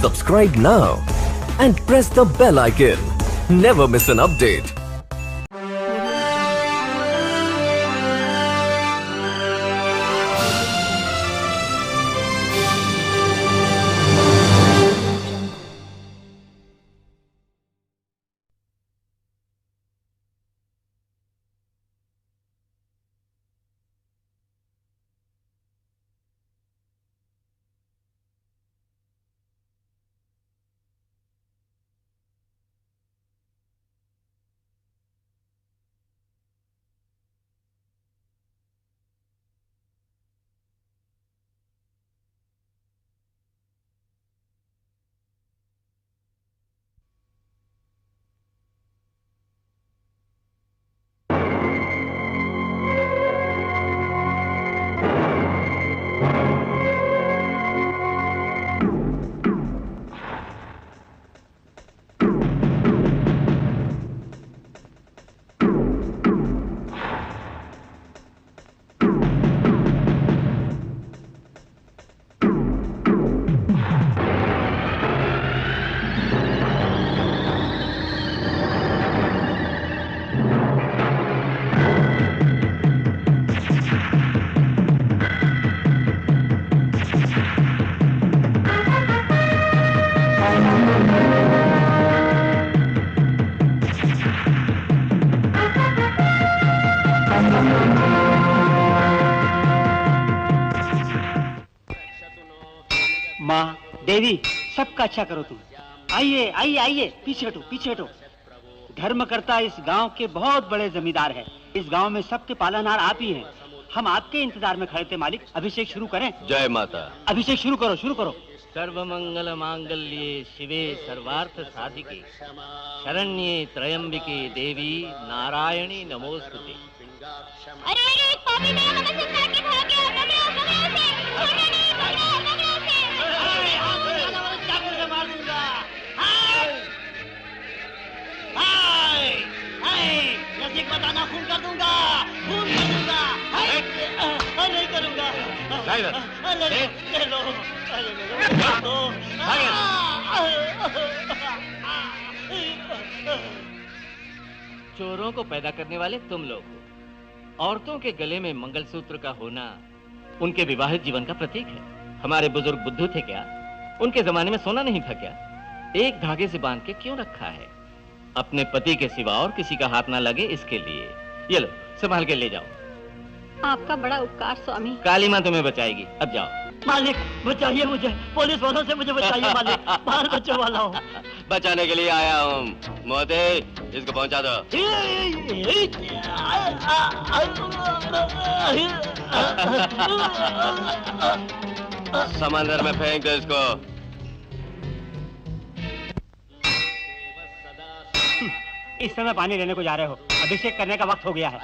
Subscribe now and press the bell icon. Never miss an update. माँ, देवी, सबका अच्छा करो तुम। आइए आइए आइए, पीछे हटो पीछे हटो। धर्मकर्ता इस गांव के बहुत बड़े जमींदार हैं। इस गांव में सबके पालनहार आप ही हैं। हम आपके इंतजार में खड़े थे मालिक। अभिषेक शुरू करें? जय माता। अभिषेक शुरू करो शुरू करो। सर्वमंगल मांगल्ये शिवे सर्वार्थ साधिके शरण्ये त्र्यंबिके देवी नारायणी नमोस्तुते। अरे एक पापी ने हमें सिखा के भाग गया। पकड़ो पकड़ो उसे, छोड़ो नहीं, पकड़ो पकड़ो उसे। अरे हाथ वाला चाकू से मार दूंगा। हाय हाय हाय, नजदीक बताना, खून कर दूंगा, खून कर दूंगा। हाय नहीं करूंगा। अरे ले लो, अरे ले लो, चोरों को पैदा करने वाले तुम लोग हो। औरतों के गले में मंगलसूत्र का होना उनके विवाहित जीवन का प्रतीक है। हमारे बुजुर्ग बुद्धू थे क्या? उनके जमाने में सोना नहीं था क्या? एक धागे से बांध के क्यों रखा है? अपने पति के सिवा और किसी का हाथ ना लगे इसके लिए। ये लो, संभाल के ले जाओ। आपका बड़ा उपकार स्वामी। काली माँ तुम्हें बचाएगी। अब जाओ। मालिक बचाइए मुझे, पुलिस वालों से मुझे बचाइए मालिक। बाहर बच्चों वाला हूँ। बचाने के लिए आया हूँ। मोते, इसको पहुंचा दो। समंदर में फेंक दो इसको। इस समय पानी लेने को जा रहे हो? अभिषेक करने का वक्त हो गया है।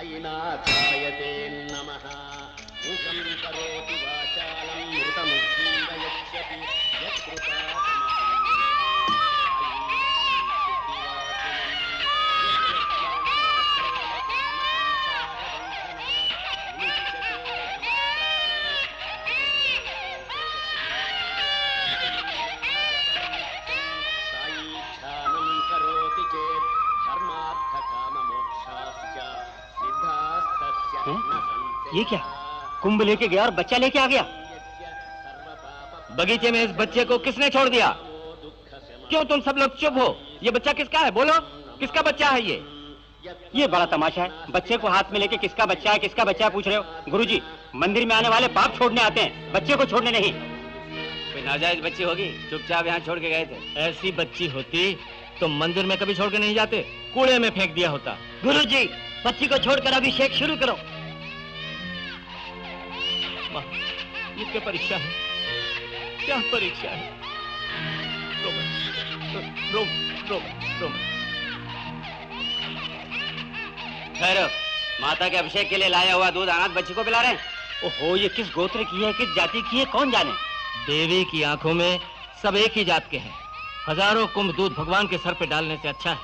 ये क्या? कुंभ लेके गया और बच्चा लेके आ गया। बगीचे में इस बच्चे को किसने छोड़ दिया? क्यों तुम सब लोग चुप हो? ये बच्चा किसका है? बोलो, किसका बच्चा है ये बड़ा तमाशा है। बच्चे को हाथ में लेके किसका बच्चा है किसका बच्चा है पूछ रहे हो? गुरुजी, मंदिर में आने वाले पाप छोड़ने आते हैं, बच्चे को छोड़ने नहीं। कोई नाजायज बच्ची होगी, चुपचाप यहाँ छोड़ के गए थे। ऐसी बच्ची होती तो मंदिर में कभी छोड़ के नहीं जाते, कूड़े में फेंक दिया होता। गुरुजी, बच्ची को छोड़कर अभिषेक शुरू करो। ये क्या परीक्षा है? क्या परीक्षा है? ठहरो, माता के अभिषेक के लिए लाया हुआ दूध अनाथ बच्ची को पिला रहे हैं? ओहो, ये किस गोत्र की है, किस जाति की है, कौन जाने। देवी की आंखों में सब एक ही जात के हैं। हजारों कुंभ दूध भगवान के सर पे डालने से अच्छा है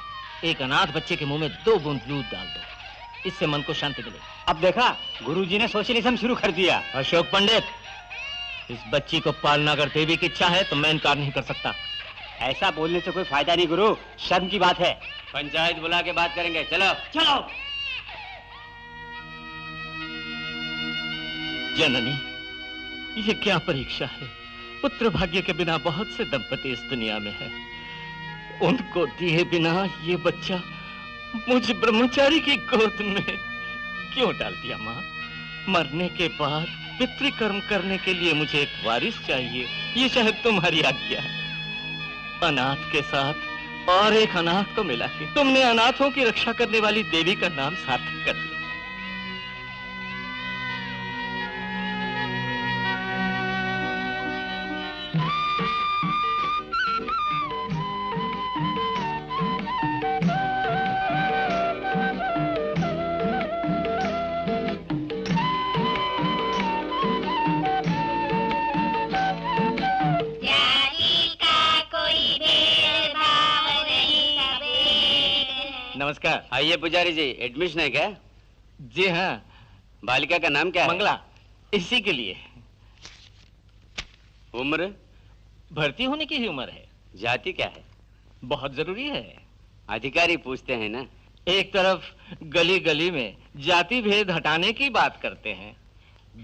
एक अनाथ बच्चे के मुंह में 2 बूंद दूध डाल दो, इससे मन को शांति मिलेगी। अब देखा, गुरुजी ने सोशलिज्म शुरू कर दिया। अशोक पंडित, इस बच्ची को पालना अगर देवी की इच्छा है तो मैं इनकार नहीं कर सकता। ऐसा बोलने से कोई फायदा नहीं गुरु, शर्म की बात है। पंचायत बुला के बात करेंगे, चलो। चलो। जननी, ये क्या परीक्षा है? पुत्र भाग्य के बिना बहुत से दंपति इस दुनिया में है। उनको दिए बिना ये बच्चा मुझ ब्रह्मचारी की गोद में क्यों डाल दिया माँ? मरने के बाद पितृकर्म करने के लिए मुझे एक वारिस चाहिए, ये शायद तुम्हारी आज्ञा है। अनाथ के साथ और एक अनाथ को मिला के तुमने अनाथों की रक्षा करने वाली देवी का नाम सार्थक कर दिया। नमस्कार। आइए पुजारी जी, एडमिशन है क्या? जी हाँ। बालिका का नाम क्या है? मंगला। इसी के लिए। उम्र? भर्ती होने की ही उम्र है। जाति क्या है? बहुत जरूरी है। अधिकारी पूछते हैं ना। एक तरफ गली गली में जाति भेद हटाने की बात करते हैं,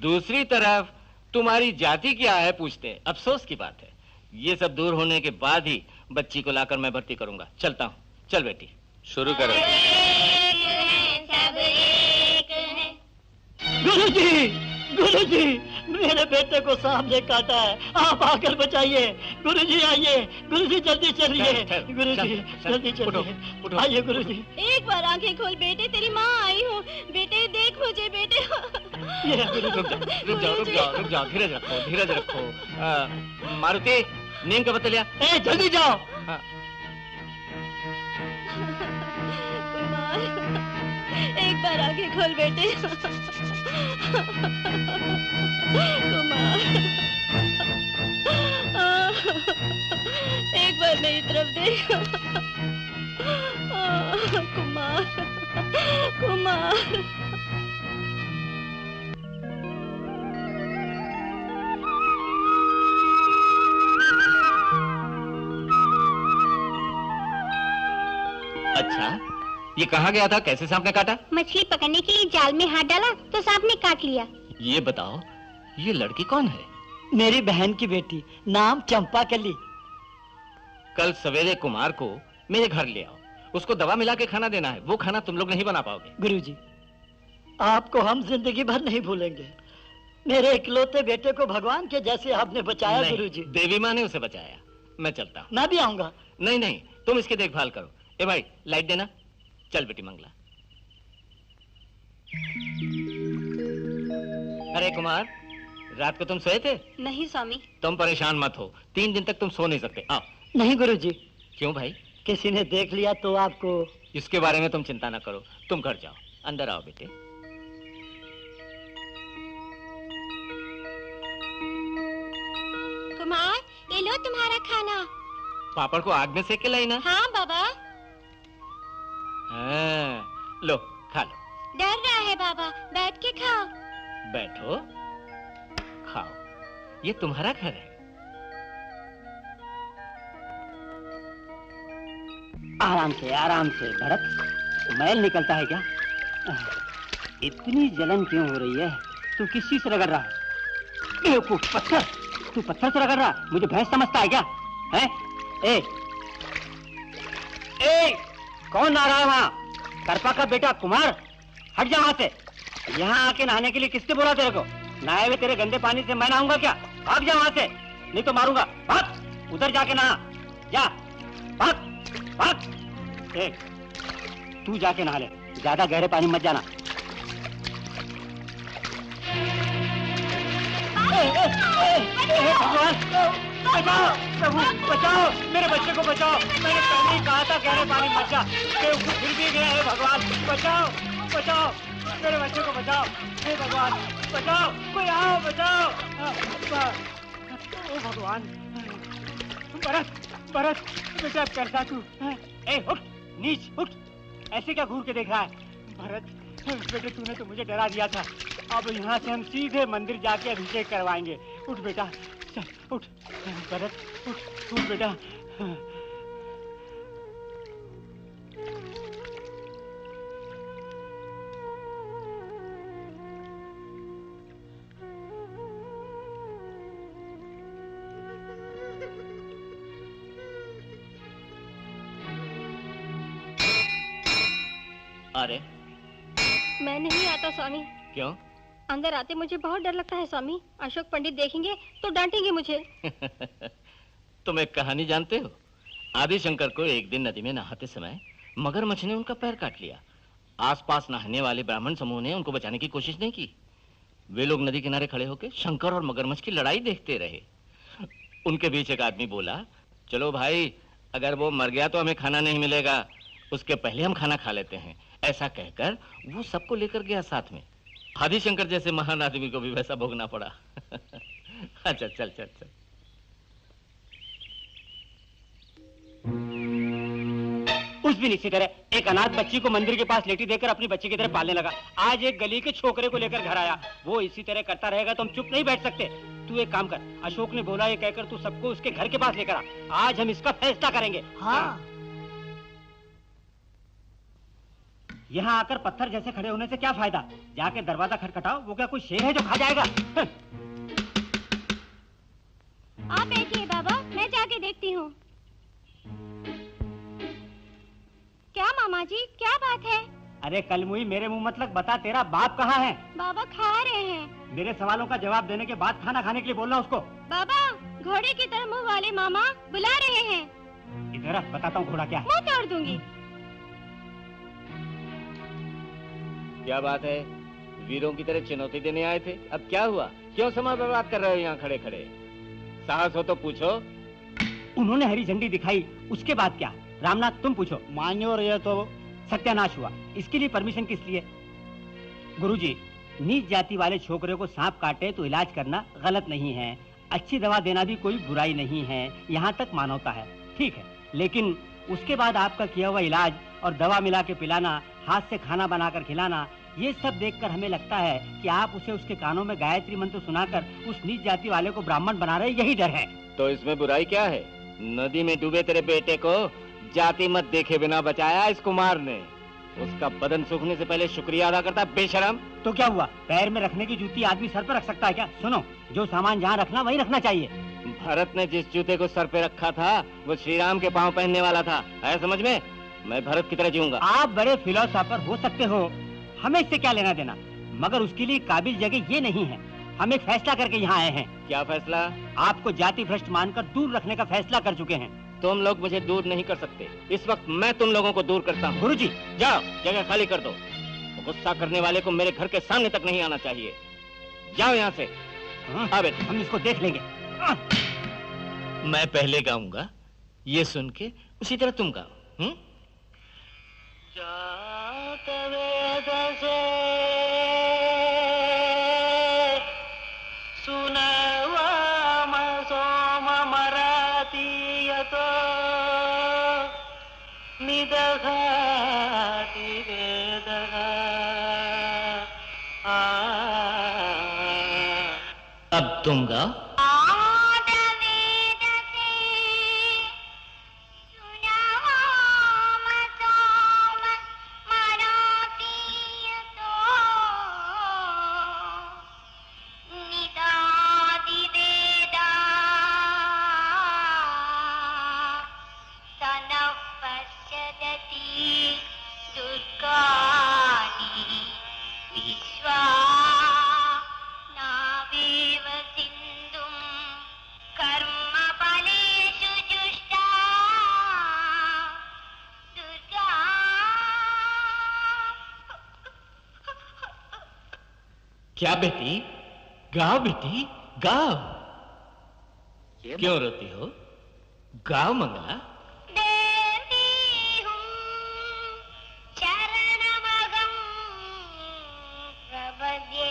दूसरी तरफ तुम्हारी जाति क्या है पूछते हैं। अफसोस की बात है। ये सब दूर होने के बाद ही बच्ची को लाकर मैं भर्ती करूंगा। चलता हूँ। चल बेटी, शुरू करो। गुरुजी, गुरुजी, मेरे बेटे को सांप ने काटा है, आप आकर बचाइए। गुरुजी आइए, गुरुजी जल्दी चलिए। गुरुजी जल्दी चलिए, आइए गुरुजी। एक बार आंखें खोल बेटे, तेरी माँ आई हूँ। बेटे देख मुझे बेटे। रुक जाओ, धीरज रखो, धीरज रखो। मारुति, नीम का पत्ता लिया। जल्दी जाओ। एक बार आंखें खोल बेटे। कुमार, एक बार मेरी तरफ देख। कुमार, कुमार। अच्छा, ये कहाँ गया था? कैसे सांप ने काटा? मछली पकड़ने के लिए जाल में हाथ डाला तो सांप ने काट लिया। ये बताओ, ये लड़की कौन है? मेरी बहन की बेटी, नाम चंपा कली। कल सवेरे कुमार को मेरे घर ले आओ, उसको दवा मिला के खाना देना है। वो खाना तुम लोग नहीं बना पाओगे। गुरुजी, आपको हम जिंदगी भर नहीं भूलेंगे। मेरे इकलौते बेटे को भगवान के जैसे आपने बचाया। गुरुजी, देवी माँ ने उसे बचाया। मैं चलता हूँ। मैं भी आऊंगा। नहीं नहीं, तुम इसकी देखभाल करो। ए भाई, लाइट देना। चल बेटी मंगला। अरे कुमार, रात को तुम सोए थे? नहीं स्वामी। तुम परेशान मत हो, 3 दिन तक तुम सो नहीं सकते। आओ। नहीं गुरुजी। क्यों भाई? किसी ने देख लिया तो आपको। इसके बारे में तुम चिंता ना करो, तुम घर जाओ। अंदर आओ बेटे। कुमार, ये लो तुम्हारा खाना। पापड़ को आग में सेक के लाई ना? हाँ बाबा। हाँ, लो खा लो। डर रहा है बाबा, बैठ के खाओ। बैठो, खाओ। ये तुम्हारा घर है। आराम से, आराम से। भरत, मैल निकलता है क्या? इतनी जलन क्यों हो रही है? तू किस चीज से रगड़ रहा है? बेवकूफ, पत्थर। तू पत्थर से रगड़ रहा? मुझे भैंस समझता है क्या? हैं? ए, कौन आ रहा है वहाँ? करपा का बेटा कुमार, हट जा वहाँ से। यहाँ आके नहाने के लिए किसने बोला तेरे को? नहाए हुए तेरे गंदे पानी से मैं नहाऊंगा क्या? भाग जा वहाँ से, नहीं तो मारूंगा। भाग, उधर जाके नहा। जा, भाग, भाग। ए, तू जाके नहा ले, ज्यादा गहरे पानी मत जाना। भगवान, बचाओ प्रभु, बचाओ मेरे बच्चे को, बचाओ। मैंने पहले ही कहा था गहरे पानी मत जा। बेवकूफ फिर भी गया है। भगवान बचाओ, बचाओ मेरे बच्चे को, बचाओ। हे भगवान बचाओ, कोई आओ, बचाओ। ओ भगवान। भरत, भरत बेटा कैसा तू? ए उठ, नीच उठ। ऐसे क्या घूर के देख रहा है? भरत बेटे, तूने तो मुझे डरा दिया था। अब यहाँ से हम सीधे मंदिर जाके अभिषेक करवाएंगे। उठ बेटा, चल उठ। भरत उठ, उठ बेटा। अरे मैं नहीं आता स्वामी। क्यों? अंदर आते मुझे बहुत डर लगता है स्वामी। अशोक पंडित देखेंगे तो डांटेंगे मुझे। तुम एक कहानी जानते हो? आदि शंकर को एक दिन नदी में नहाते समय मगरमच्छ ने उनका पैर काट लिया। आसपास नहाने वाले ब्राह्मण समूह ने उनको बचाने की कोशिश नहीं की। वे लोग नदी किनारे खड़े होकर शंकर और मगरमच्छ की लड़ाई देखते रहे। उनके बीच एक आदमी बोला, चलो भाई, अगर वो मर गया तो हमें खाना नहीं मिलेगा, उसके पहले हम खाना खा लेते हैं। ऐसा कहकर वो सबको लेकर गया साथ में। आदि शंकर जैसे महान आदमी को भी वैसा भोगना पड़ा। अच्छा चल चल चल। उस दिन इसी तरह एक अनाथ बच्ची को मंदिर के पास लेटी देकर अपनी बच्ची की तरह पालने लगा। आज एक गली के छोकरे को लेकर घर आया। वो इसी तरह करता रहेगा तो हम चुप नहीं बैठ सकते। तू एक काम कर, अशोक ने बोला ये कहकर तू सबको उसके घर के पास लेकर आ। आज हम इसका फैसला करेंगे। हाँ। यहाँ आकर पत्थर जैसे खड़े होने से क्या फायदा? जाके दरवाजा खटखटाओ। वो क्या कोई शेर है जो खा जाएगा? आप बैठिए बाबा, मैं जाके देखती हूँ। क्या मामा जी, क्या बात है? अरे कलमुई, मेरे मुंह मत लग। बता, तेरा बाप कहाँ है? बाबा खा रहे हैं। मेरे सवालों का जवाब देने के बाद खाना खाने के लिए बोलना उसको। बाबा, घोड़े की तरह मुंह वाले मामा बुला रहे हैं। इधर आ, बताता हूँ घोड़ा क्या है। मुंह तोड़ दूंगी। क्या बात है? वीरों की तरह चुनौती देने आए थे, अब क्या हुआ? क्यों समय बर्बाद कर रहे हो यहाँ खड़े खड़े? साहस हो तो पूछो। उन्होंने हरी झंडी दिखाई, उसके बाद क्या? रामनाथ, तुम पूछो। मान्योर, ये तो सत्यानाश हुआ। इसके लिए परमिशन किस लिए? गुरुजी, नीच जाति वाले छोकरे को सांप काटे तो इलाज करना गलत नहीं है। अच्छी दवा देना भी कोई बुराई नहीं है। यहाँ तक मानवता है, ठीक है। लेकिन उसके बाद आपका किया हुआ इलाज और दवा मिला के पिलाना, हाथ से खाना बनाकर खिलाना, ये सब देखकर हमें लगता है कि आप उसे उसके कानों में गायत्री मंत्र सुनाकर उस नीच जाति वाले को ब्राह्मण बना रहे। यही डर है। तो इसमें बुराई क्या है? नदी में डूबे तेरे बेटे को जाति मत देखे बिना बचाया इस कुमार ने। उसका बदन सूखने से पहले शुक्रिया अदा करता बेशरम। तो क्या हुआ? पैर में रखने की जूती आदमी सर पर रख सकता है क्या? सुनो, जो सामान जहाँ रखना वहीं रखना चाहिए। भरत ने जिस जूते को सर पे रखा था वो श्री राम के पांव पहनने वाला था, है समझ में? मैं भरत की तरह जीऊंगा। आप बड़े फिलोसोफर हो सकते हो, हमें इससे क्या लेना देना, मगर उसके लिए काबिल जगह ये नहीं है। हम एक फैसला करके यहाँ आए हैं। क्या फैसला? आपको जाति भ्रष्ट मानकर दूर रखने का फैसला कर चुके हैं। तुम लोग मुझे दूर नहीं कर सकते। इस वक्त मैं तुम लोगों को दूर करता हूँ। गुरुजी, जाओ, जगह खाली कर दो। गुस्सा करने वाले को मेरे घर के सामने तक नहीं आना चाहिए। जाओ यहाँ से। हाँ, बेटे, हम इसको देख लेंगे। मैं पहले गाऊंगा, ये सुन के उसी तरह तुम गाओ। जात वेद से सुनवाम सोम मरातीयतो निदघाति वेदः। अब तुम गाओ। क्या बेटी? गाओ बेटी, गाओ। क्यों रोती हो? गाओ मंगला। देती हूँ चरणमहं प्रपद्ये,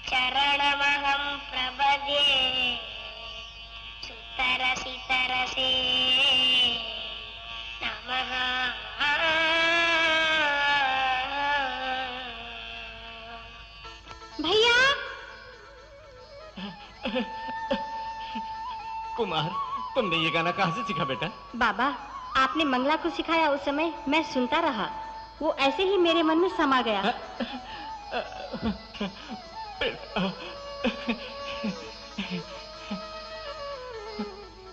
चरणमहं प्रपद्ये, सुतरसि तरसे नमः। तुमने ये गाना कहाँ से सीखा बेटा? बाबा, आपने मंगला को सिखाया उस समय मैं सुनता रहा, वो ऐसे ही मेरे मन में समा गया।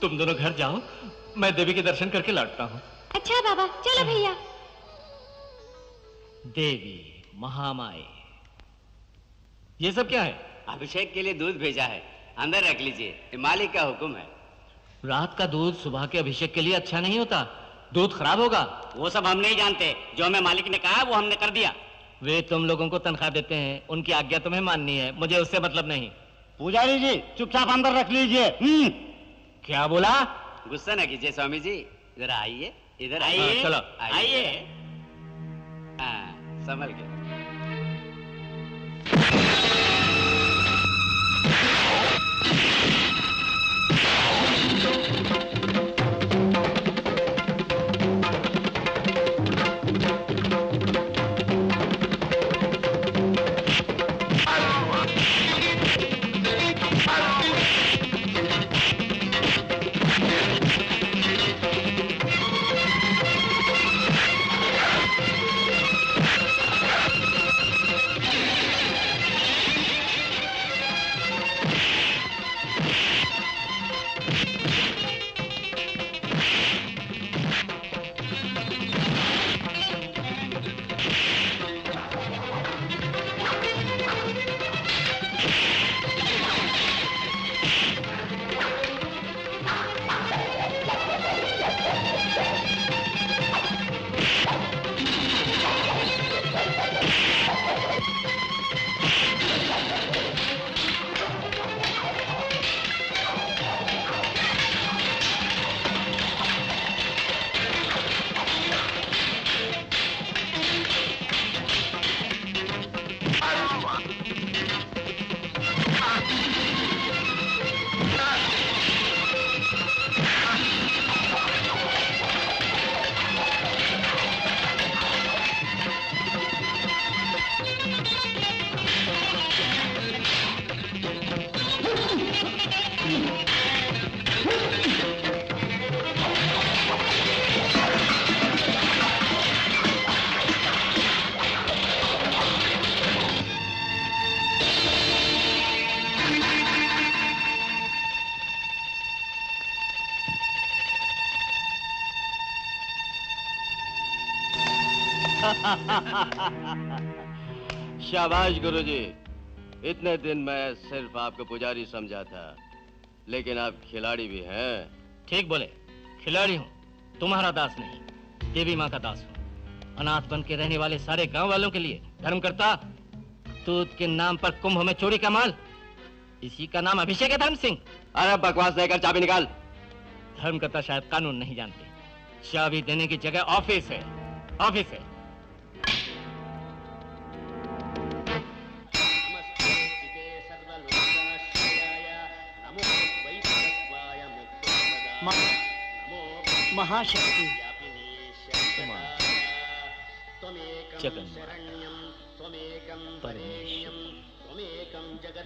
तुम दोनों घर जाओ, मैं देवी के दर्शन करके लौटता हूँ। अच्छा बाबा, चलो भैया। देवी, महामाई, ये सब क्या है? अभिषेक के लिए दूध भेजा है, अंदर रख लीजिए, ये मालिक का हुक्म है। रात का दूध सुबह के अभिषेक के लिए अच्छा नहीं होता, दूध खराब होगा। वो सब हम नहीं जानते, जो हमें मालिक ने कहा वो हमने कर दिया। वे तुम लोगों को तनख्वाह देते हैं, उनकी आज्ञा तुम्हें माननी है, मुझे उससे मतलब नहीं। पुजारी जी, चुपचाप अंदर रख लीजिए। क्या बोला? गुस्सा न कीजिए स्वामी जी, इधर आइए, इधर आइए। आइए। चलो आइए। संभल के। शाबाश गुरुजी, इतने दिन मैं सिर्फ आपको पुजारी समझा था, लेकिन आप खिलाड़ी भी हैं। ठीक बोले, खिलाड़ी हूँ, तुम्हारा दास नहीं, देवी माँ का दास हूँ। अनाथ बन के रहने वाले सारे गांव वालों के लिए धर्म करता। दूध के नाम पर कुंभ में चोरी का माल, इसी का नाम अभिषेक है। धर्म सिंह, अरे बकवास देकर चाबी निकाल। धर्म करता शायद कानून नहीं जानते, चाबी देने की जगह ऑफिस है, ऑफिस है। महाशक्ति,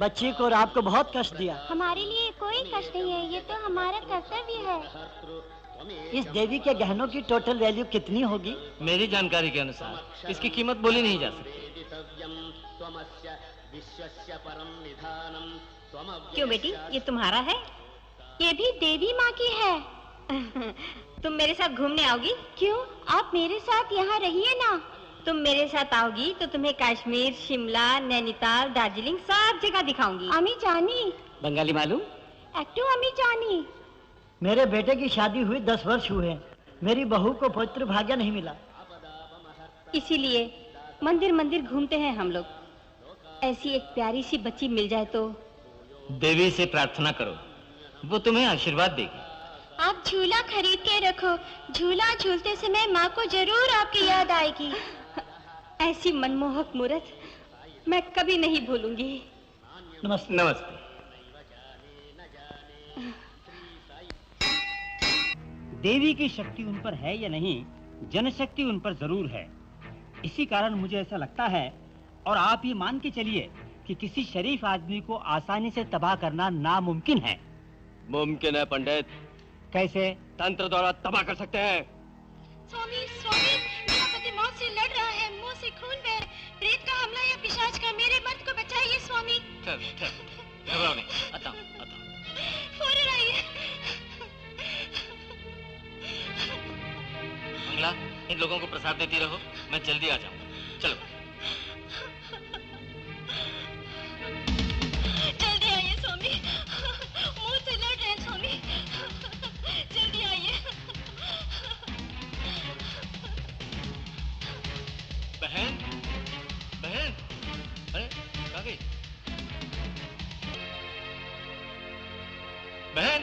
बच्ची को और आपको बहुत कष्ट दिया। हमारे लिए कोई कष्ट नहीं है, ये तो हमारा कर्तव्य है। इस देवी के गहनों की टोटल वैल्यू कितनी होगी? मेरी जानकारी के अनुसार इसकी कीमत बोली नहीं जा सकती। क्यों बेटी, ये तुम्हारा है? ये भी देवी माँ की है। तुम मेरे साथ घूमने आओगी? क्यों, आप मेरे साथ यहाँ रहिए ना। तुम मेरे साथ आओगी तो तुम्हें कश्मीर, शिमला, नैनीताल, दार्जिलिंग सब जगह दिखाऊंगी। अम्मी जानी। बंगाली मालूम? एक्टू अम्मी जानी। मेरे बेटे की शादी हुई 10 वर्ष हुए, मेरी बहू को पुत्र भाग्य नहीं मिला। इसीलिए मंदिर मंदिर घूमते हैं हम लोग। ऐसी एक प्यारी सी बच्ची मिल जाए तो। देवी से प्रार्थना करो, वो तुम्हें आशीर्वाद देगी। आप झूला खरीद के रखो, झूला झूलते समय माँ को जरूर आपकी याद आएगी। ऐसी मनमोहक मूर्त मैं कभी नहीं भूलूंगी। नमस्ते। नमस्ते। देवी की शक्ति उन पर है या नहीं, जनशक्ति उन पर जरूर है। इसी कारण मुझे ऐसा लगता है, और आप ये मान के चलिए कि किसी शरीफ आदमी को आसानी से तबाह करना नामुमकिन है। मुमकिन है पंडित, कैसे? तंत्र द्वारा तबाह कर सकते हैं। स्वामी स्वामी, मेरा पति मौत से लड़ रहा है, मुंह से खून बह रहा है। प्रेत का हमला या पिशाच का, मेरे मर्द को बचाइए स्वामी। घबराओ नहीं, आता हूं। फौरन आइए। मंगला, इन लोगों को प्रसाद देती रहो, मैं जल्दी आ जाऊंगा। चलो। जल्दी आइए स्वामी, मुंह से लड़ रहे हैं स्वामी, जल्दी आइए। बहन, बहन, अरे कहाँ गई? बहन,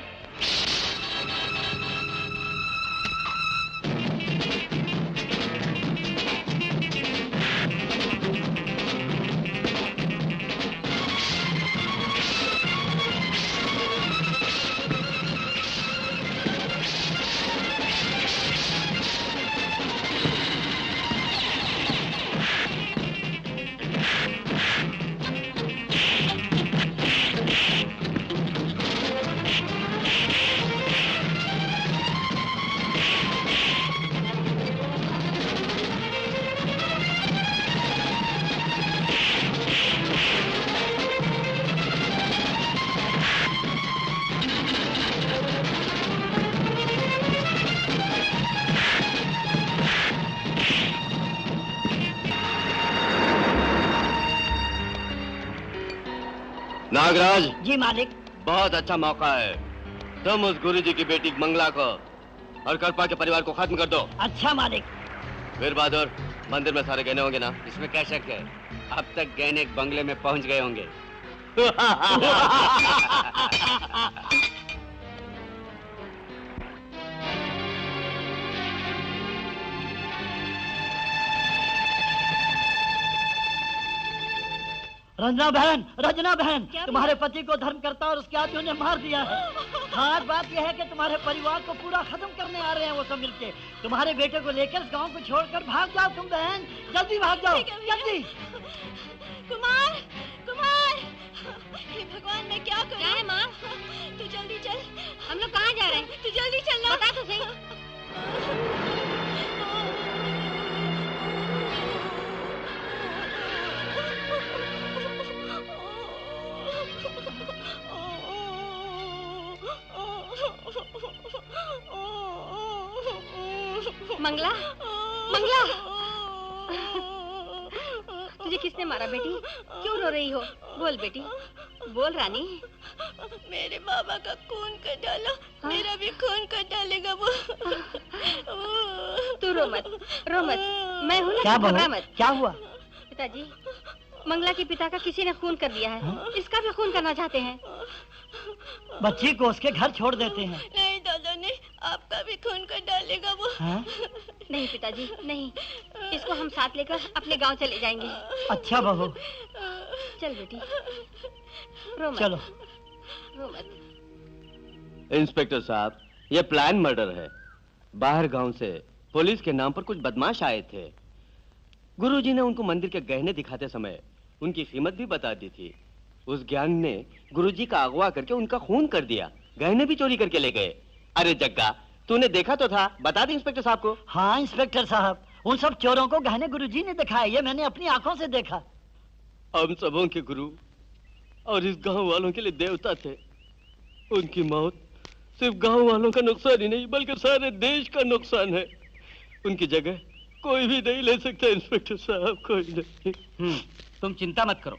नागराज। जी मालिक। बहुत अच्छा मौका है, तुम उस गुरुजी की बेटी मंगला को और कल्पा के परिवार को खत्म कर दो। अच्छा मालिक। वीर बहादुर, मंदिर में सारे गहने होंगे ना? इसमें क्या शक है, अब तक गहने बंगले में पहुंच गए होंगे। रंजना बहन, तुम्हारे पति को धर्मकर्ता और उसके आदमियों ने मार दिया है। खास बात यह है कि तुम्हारे परिवार को पूरा खत्म करने आ रहे हैं वो सब मिलके। तुम्हारे बेटे को लेकर इस गांव को छोड़कर भाग जाओ तुम बहन, जल्दी भाग जाओ, जल्दी। कुमार, कुमार, हे भगवान मैं क्या करूं? क्या है माँ? तू जल्दी चल। हम लोग कहाँ जा रहे हैं? तू जल्दी चल ना। बता तो सही। मंगला, मंगला, तुझे किसने मारा बेटी? क्यों रो रही हो? बोल बेटी, बोल रानी। मेरे बाबा का खून कर डालो। हाँ? मेरा भी खून कर डालेगा वो। तू रो मत, रो मत, मैं हूँ ना। क्या बहू, क्या हुआ? पिताजी, मंगला के पिता का किसी ने खून कर दिया है। हाँ? इसका भी खून करना चाहते हैं। बच्ची को उसके घर छोड़ देते हैं। नहीं दादा ने, आपका भी खून कर डालेगा वो। हाँ? नहीं पिताजी नहीं, इसको हम साथ लेकर अपने गांव चले जाएंगे। अच्छा बहू, चल बेटी, रो मत, चलो। रो मत। इंस्पेक्टर साहब, ये प्लान मर्डर है। बाहर गांव से पुलिस के नाम पर कुछ बदमाश आए थे। गुरुजी ने उनको मंदिर के गहने दिखाते समय उनकी कीमत भी बता दी थी। उस ज्ञान ने गुरुजी का अगवा करके उनका खून कर दिया, गहने भी चोरी करके ले गए। अरे जग्गा, तूने देखा तो था, बता दे इंस्पेक्टर साहब को। हाँ इंस्पेक्टर साहब, उन सब चोरों को गहने गुरुजी ने दिखाए, ये मैंने अपनी आंखों से देखा। हम सबों के गुरु और इस गांव वालों के लिए देवता थे। उनकी मौत सिर्फ गांव वालों का नुकसान ही नहीं बल्कि सारे देश का नुकसान है। उनकी जगह कोई भी नहीं ले सकता इंस्पेक्टर साहब, कोई नहीं। तुम चिंता मत करो,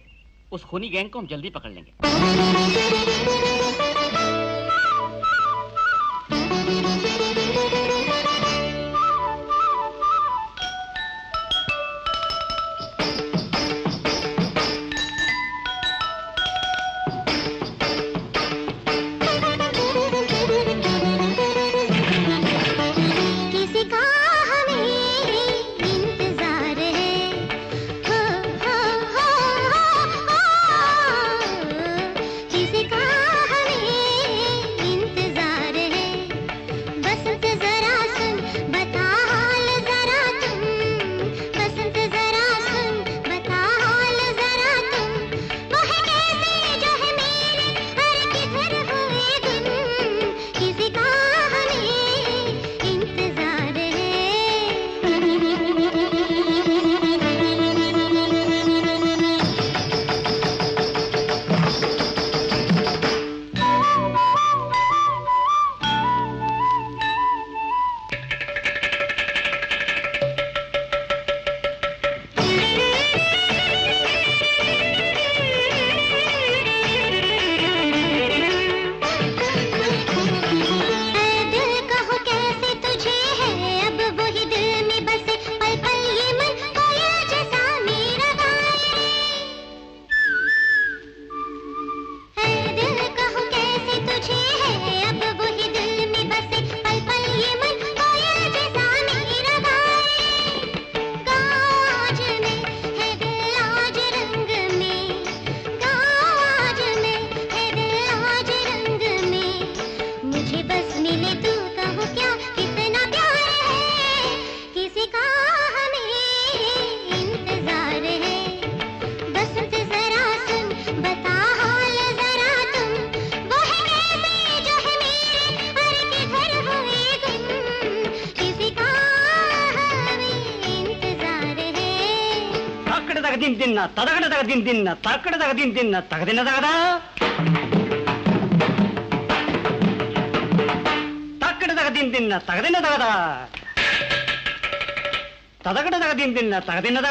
उस खूनी गैंग को हम जल्दी पकड़ लेंगे। दिन दिन ना तड़कड़ तक दिन दिन ना तड़कड़ तक दिन दिन ना तक दिन तक तड़कड़ तक दिन दिन ना तक दिन तक तड़कड़ तक दिन दिन ना तक दिन तक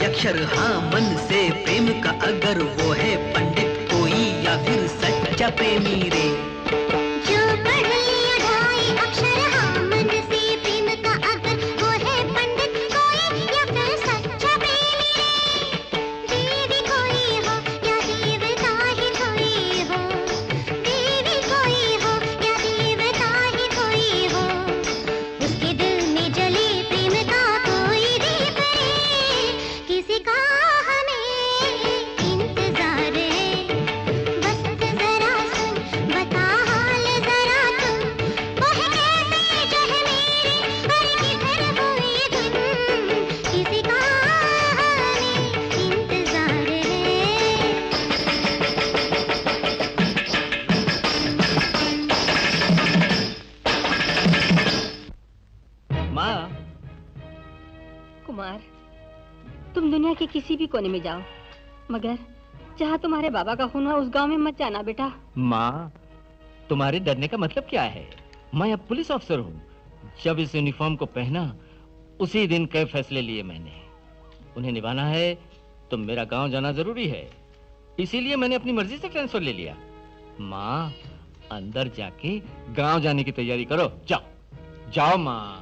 अक्षर हाँ मन से प्रेम का अगर वो है पंडित कोई या फिर सच्चा प्रेमी रे। जो पढ़ लिया ढाई अक्षर हाँ मन से प्रेम का अगर वो है पंडित कोई या फिर सच्चा प्रेमी रे। देवी कोई हो या देवता ही कोई हो, देवी कोई हो या देवता ही कोई हो, उसके दिल में जले प्रेम का कोई दीप रे। किसी का हमें इंतजार है, बस जरा सुन बता हाल जरा तुम, वो है कैसे जो है मेरे हर किधर वो ये धुन। किसी का हमें इंतजार है। माँ, कुमार, तुम दुनिया के किसी भी कोने में जाओ, मगर जहाँ तुम्हारे बाबा का खून हुआ उस गांव में मत जाना बेटा। माँ, तुम्हारे डरने का मतलब क्या है? मैं अब पुलिस अफसर हूँ। जब इस यूनिफॉर्म को पहना उसी दिन कई फैसले लिए मैंने, उन्हें निभाना है तो मेरा गांव जाना जरूरी है, इसीलिए मैंने अपनी मर्जी से ट्रांसफर ले लिया। माँ, अंदर जाके गांव जाने की तैयारी करो, जाओ जाओ माँ।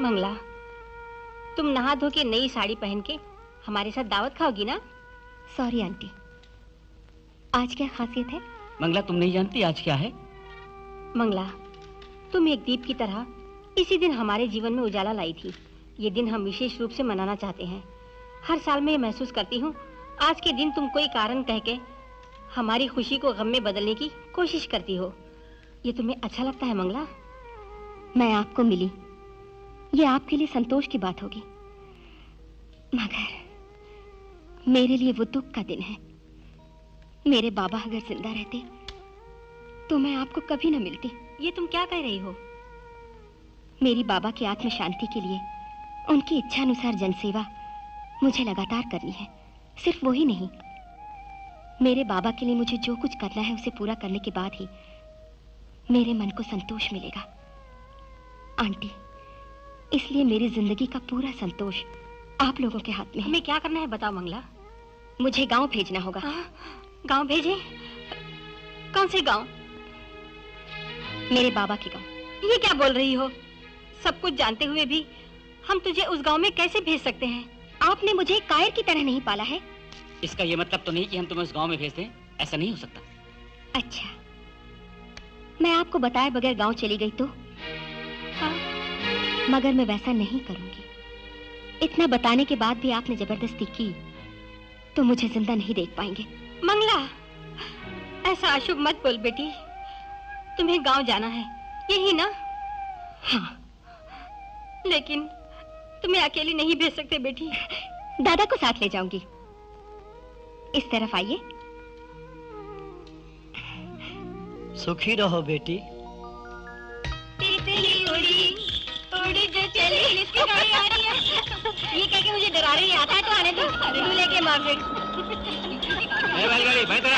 मंगला, तुम नहा धो के नई साड़ी पहन के हमारे साथ दावत खाओगी ना? सॉरी आंटी, आज क्या खासियत है? मंगला, तुम नहीं जानती आज क्या है? मंगला, तुम एक दीप की तरह इसी दिन हमारे जीवन में उजाला लाई थी। ये दिन हम विशेष रूप से मनाना चाहते हैं। हर साल मैं ये महसूस करती हूँ, आज के दिन तुम कोई कारण कह के हमारी खुशी को गम में बदलने की कोशिश करती हो। ये तुम्हें अच्छा लगता है मंगला? मैं आपको मिली, ये आपके लिए संतोष की बात होगी, मगर मेरे लिए वो दुख का दिन है। मेरे बाबा अगर जिंदा रहते तो मैं आपको कभी न मिलती। ये तुम क्या कह रही हो? मेरी बाबा की आत्म शांति के लिए उनकी इच्छा अनुसार जनसेवा मुझे लगातार करनी है। सिर्फ वही नहीं, मेरे बाबा के लिए मुझे जो कुछ करना है उसे पूरा करने के बाद ही मेरे मन को संतोष मिलेगा। आंटी, इसलिए मेरी जिंदगी का पूरा संतोष आप लोगों के हाथ में है। हमें क्या करना है बताओ मंगला? मुझे गांव भेजना होगा। गांव भेजे? कौन से गांव? मेरे बाबा के गांव। ये क्या बोल रही हो? सब कुछ जानते हुए भी हम तुझे उस गांव में कैसे भेज सकते हैं? आपने मुझे कायर की तरह नहीं पाला है। इसका ये मतलब तो नहीं कि हम तुम्हें उस गांव में भेज दें, ऐसा नहीं हो सकता। अच्छा, मैं आपको बताए बगैर गांव चली गई तो? हाँ। मगर मैं वैसा नहीं करूंगी। इतना बताने के बाद भी आपने जबरदस्ती की तो मुझे जिंदा नहीं देख पाएंगे। मंगला, ऐसा अशुभ मत बोल बेटी। तुम्हें गांव जाना है, यही ना? हाँ। लेकिन तुम्हें अकेली नहीं भेज सकते बेटी। दादा को साथ ले जाऊंगी। इस तरफ आइए। सुखी रहो बेटी। तितली उड़ी उड़ी जो चली, इसकी गाड़ी आ रही है। ये कह के मुझे डरा रही है। आता है तो आने दो, तू लेके मार दे। बैलगाड़ी भाई तरफ।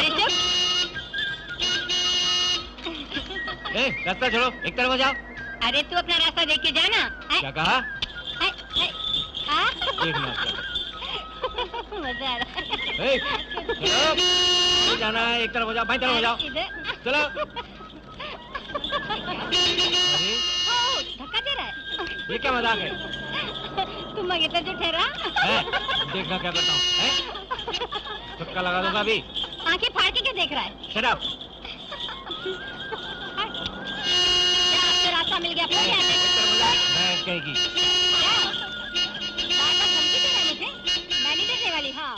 रास्ता छोड़ो, एक तरफ हो जाओ। अरे तू अपना रास्ता देख के जाना। क्या कहा? मजा आ रहा है। चलो, जाना है, एक तरफ हो जाओ, भाई तरफ हो जाओ। चलो। धक्का दे रहा है। ये क्या मजाक है? तुम मंगेतर जो ठहरा। देखना क्या करता हूँ। चक्का लगा दूंगा अभी। आंखें फाड़ के क्या देख रहा है? Shut up. रास्ता मिल गया। मैं कहेगी। धमकी दे रहा है मुझे? मैं नहीं डरने वाली। हाँ।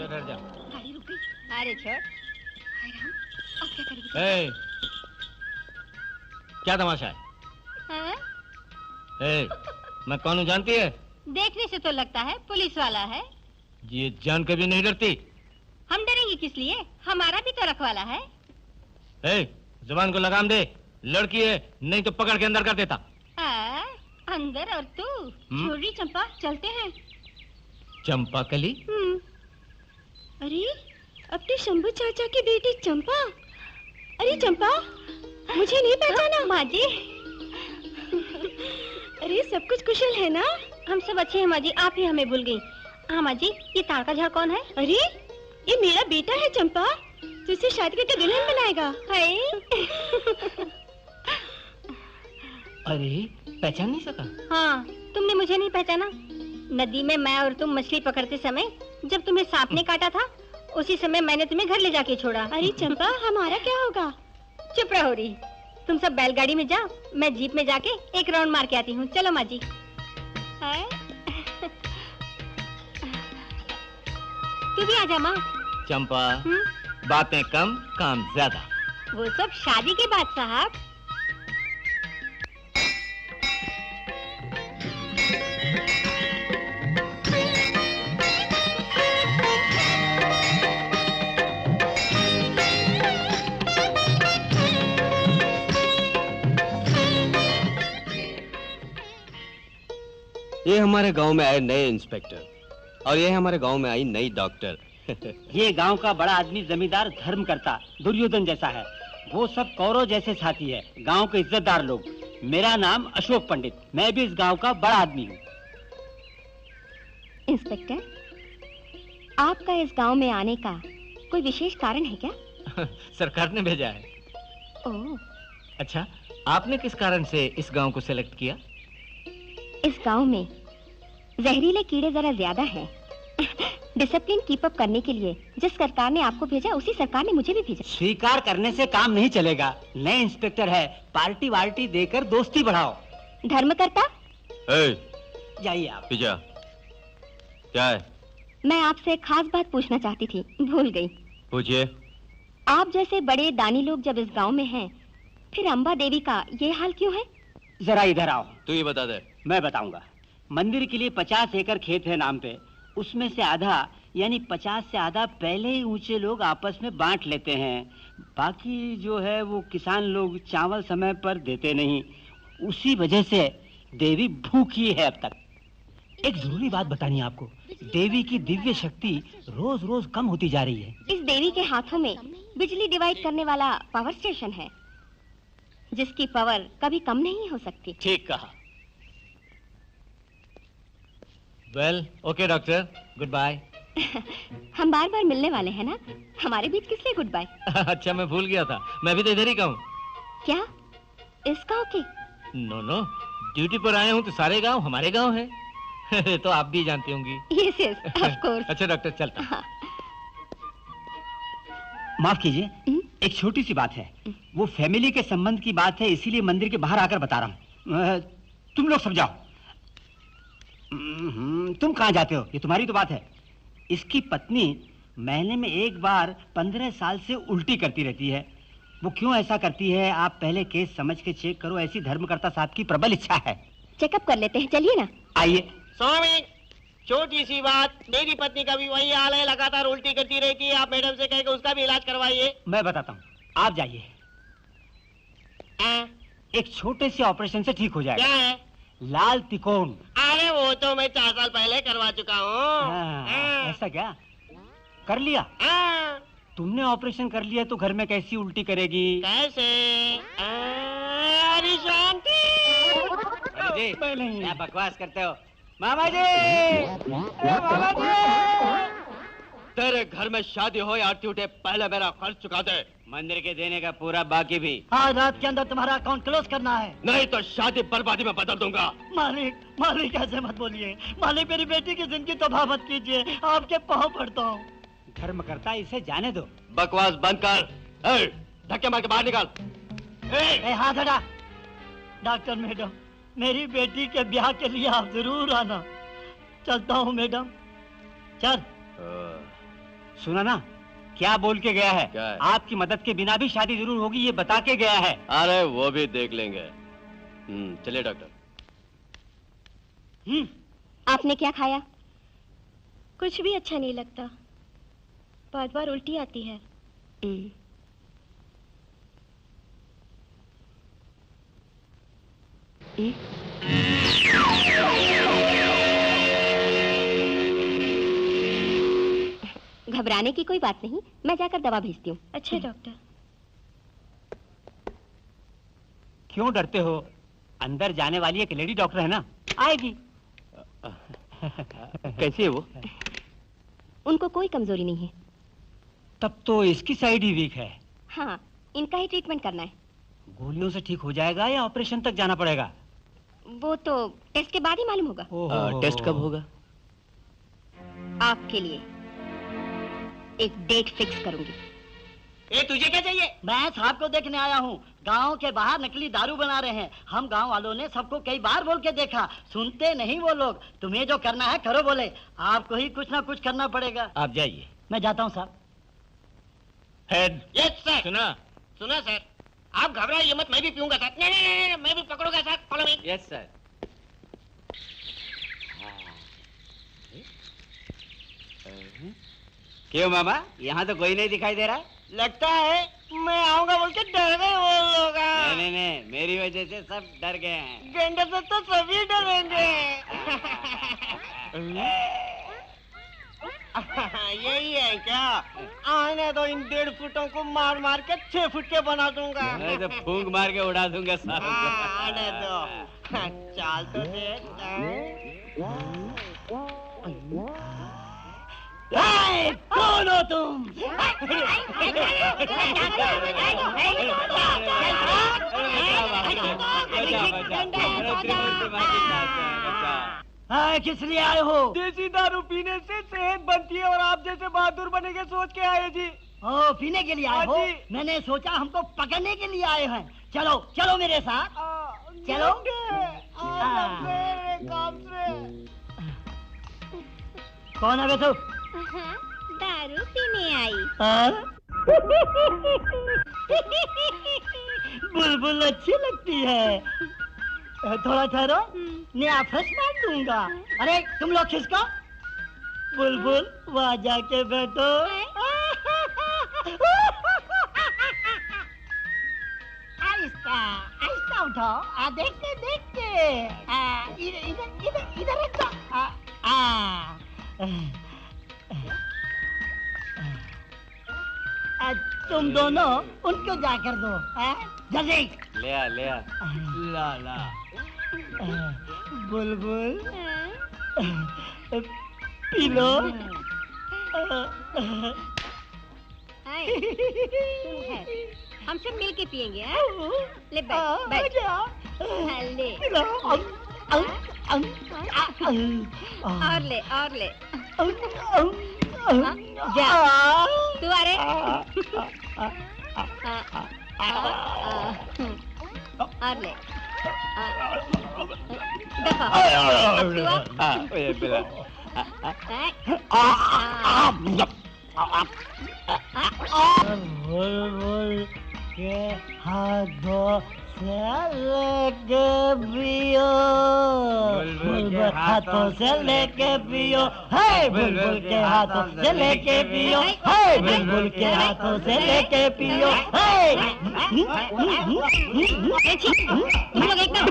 डर जा। गाड़ी रुक गई। अरे छोड़। अब क्या करेगी? क्या तमाशा है? हाँ? मैं कौन हूँ जानती है? देखने से तो लगता है पुलिस वाला है। ये जान कभी नहीं डरती। हम डरेंगे किस लिए? हमारा भी तो रखवाला है। जुबान को लगाम दे। लड़की है, नहीं तो पकड़ के अंदर कर देता। अंदर और तू? छोड़ी चंपा, चलते हैं। चंपा कली? अरे अपने शंभू चाचा की बेटी चंपा। अरे चंपा, मुझे नहीं पहचाना? माँ जी। अरे सब कुछ कुशल है ना? हम सब अच्छे हैं माँ जी, आप ही हमें भूल गई। हाँ माँ जी, ये ताड़ का झाड़ कौन है? अरे ये मेरा बेटा है चंपा, तुझसे शादी करके दुल्हन बनाएगा। अरे पहचान नहीं सका? हाँ, तुमने मुझे नहीं पहचाना? नदी में मैं और तुम मछली पकड़ते समय जब तुम्हें सांप ने काटा था, उसी समय मैंने तुम्हें घर ले जाके छोड़ा। अरे चंपा, हमारा क्या होगा? चुप रहो री। तुम सब बैलगाड़ी में जाओ, मैं जीप में जाके एक राउंड मार के आती हूँ। चलो माँ जी। तू भी आजा माँ। चंपा, बातें कम, काम ज्यादा। वो सब शादी के बाद साहब। ये हमारे गांव में आए नए इंस्पेक्टर और ये हमारे गांव में आई नई डॉक्टर। ये गांव का बड़ा आदमी जमींदार धर्मकर्ता दुर्योधन जैसा है। वो सब कौरव जैसे साथी है, गांव के इज्जतदार लोग। मेरा नाम अशोक पंडित, मैं भी इस गांव का बड़ा आदमी हूँ। इंस्पेक्टर, आपका इस गांव में आने का कोई विशेष कारण है क्या? सरकार ने भेजा है। ओह। अच्छा, आपने किस कारण से इस गांव को सेलेक्ट किया? इस गांव में जहरीले कीड़े जरा ज्यादा हैं। डिसिप्लिन कीप अप करने के लिए जिस सरकार ने आपको भेजा, उसी सरकार ने मुझे भी भेजा। स्वीकार करने से काम नहीं चलेगा। नए इंस्पेक्टर है, पार्टी वार्टी देकर दोस्ती बढ़ाओ। धर्मकर्ता, जाइए आप। क्या है? मैं आपसे एक खास बात पूछना चाहती थी, भूल गई। पूछिए। आप जैसे बड़े दानी लोग जब इस गांव में हैं, फिर अम्बा देवी का ये हाल क्यों है? जरा इधर आओ। तू ये बता दे। मैं बताऊंगा। मंदिर के लिए 50 एकड़ खेत है नाम पे, उसमें से आधा यानी 50 से आधा पहले ही ऊंचे लोग आपस में बांट लेते हैं। बाकी जो है वो किसान लोग चावल समय पर देते नहीं, उसी वजह से देवी भूखी है अब तक। एक जरूरी बात बतानी है आपको, देवी की दिव्य शक्ति रोज रोज कम होती जा रही है। इस देवी के हाथों में बिजली डिवाइड करने वाला पावर स्टेशन है, जिसकी पावर कभी कम नहीं हो सकती। ठीक कहा। Well, okay doctor, goodbye. हम बार बार मिलने वाले हैं ना, हमारे बीच किस लिए गुड बाय? अच्छा, मैं भूल गया था, मैं भी तो इधर ही का हूँ। क्या इस गाँव के? नो नो, ड्यूटी पर आए हूँ तो सारे गांव हमारे गांव है। तो आप भी जानती होंगी। Yes yes, of course. अच्छा डॉक्टर, चलता। हाँ। माफ कीजिए, एक छोटी सी बात है, वो फैमिली के संबंध की बात है, इसीलिए मंदिर के बाहर आकर बता रहा हूँ। तुम लोग समझाओ। तुम कहाँ जाते हो? ये तुम्हारी तो बात है। इसकी पत्नी महीने में एक बार 15 साल से उल्टी करती रहती है। वो क्यों ऐसा करती है आप पहले केस समझ के चेक करो। ऐसी धर्मकर्ता साहब की प्रबल इच्छा है। चेकअप कर लेते हैं, चलिए ना। आइए। स्वामी, छोटी सी बात, मेरी पत्नी का भी वही हाल है, लगातार उल्टी करती रहती है। आप मैडम से कह के उसका भी इलाज करवाइए। मैं बताता हूँ, आप जाइए। एक छोटे से ऑपरेशन से ठीक हो जाएगा। क्या है? लाल तिकोन। अरे वो तो मैं 4 साल पहले करवा चुका हूँ। ऐसा क्या? कर लिया? तुमने ऑपरेशन कर लिया तो घर में कैसी उल्टी करेगी? कैसे? अरे शांति। जी, क्या बकवास करते हो? मामा जी, मामा जी। तेरे घर में शादी हो या आरती उठे, पहले मेरा खर्च चुका दे। मंदिर के देने का पूरा बाकी भी। आज रात के अंदर तुम्हारा अकाउंट क्लोज करना है, नहीं तो शादी बर्बादी में बदल दूंगा। मालिक, मालिक ऐसे मत बोलिए। मालिक, मेरी बेटी की जिंदगी तबाह मत कीजिए, आपके पाँव पड़ता हूँ। धर्म करता, इसे जाने दो। बकवास बंद कर। धक्के मार के बाहर निकाल। हाथ हटा। डॉक्टर मैडम, मेरी बेटी के ब्याह के लिए आप जरूर आना। चलता हूँ मैडम, चल। सुना ना क्या बोल के गया है? क्या है? आपकी मदद के बिना भी शादी जरूर होगी, ये बता के गया है। अरे वो भी देख लेंगे। चलिए डॉक्टर। आपने क्या खाया? कुछ भी अच्छा नहीं लगता, बार बार उल्टी आती है। घबराने की कोई बात नहीं, मैं जाकर दवा भेजती हूँ। अच्छा डॉक्टर। क्यों डरते हो? अंदर जाने वाली एक लेडी डॉक्टर है ना, आएगी। कैसी है वो? उनको कोई कमजोरी नहीं है। तब तो इसकी साइड ही वीक है। हाँ, इनका ही ट्रीटमेंट करना है। गोलियों से ठीक हो जाएगा या ऑपरेशन तक जाना पड़ेगा? वो तो टेस्ट के बाद ही मालूम होगा। टेस्ट कब होगा? आपके लिए एक डेट फिक्स करूंगी। तुझे क्या चाहिए? मैं साहब को देखने आया हूँ। गांव के बाहर नकली दारू बना रहे हैं। हम गांव वालों ने सबको कई बार बोल के देखा, सुनते नहीं वो लोग। तुम्हें जो करना है करो बोले, आपको ही कुछ ना कुछ करना पड़ेगा। आप जाइए। मैं जाता हूँ साहब। हेड। Yes sir. सुना सर, आप घबराइए मत, मैं भी पीऊंगा सर। नहीं, मैं भी पकड़ूंगा sir. Follow me. Yes sir. क्यों मामा, यहाँ तो कोई नहीं दिखाई दे रहा? लगता है मैं आऊंगा बोल के डर गए वो लोग। नहीं, मेरी वजह से सब डर गए हैं। गेंडे से तो सभी डरेंगे। यही है क्या? आने दो, इन 1.5 फुटों को मार मार के 6 फुट के बना दूंगा। मैं तो फूंक मार के उड़ा दूंगा साहब। आने दो, चाल तो देख। कौन हो तुम? किस लिए आए हो? देसी दारू पीने से सेहत बनती है और आप जैसे बहादुर बनेंगे सोच के आए जी। ओ, पीने के लिए आए हो? जी। मैंने सोचा हमको पकड़ने के लिए आए हैं। चलो चलो मेरे साथ, चलो। काम से। कौन है बे तू? दारू पीने आई। बुलबुल अच्छी लगती है। थोड़ा ठहरो, नया फ्रेश मार दूंगा। अरे तुम लोग खिसको। बुलबुल वहाँ जाके बैठो। आहिस्ता आहिस्ता उठाओ। देखते देखते इधर इधर इधर रख दो। तुम दोनों उनको जाकर दो। जल्दी ले आ। ला। बुलबुल पी लो। हम सब मिल के पियेंगे। ले बैठ। ले और ले जा तू। अरे और ले देखो ये पिला। बुलबुल के हाथों से लेके पियो, बुलबुल के हाथों से लेके पियो, है बुलबुल के हाथों से लेके पियो, है बुलबुल के हाथों से लेके पियो, है तुम लोग एकदम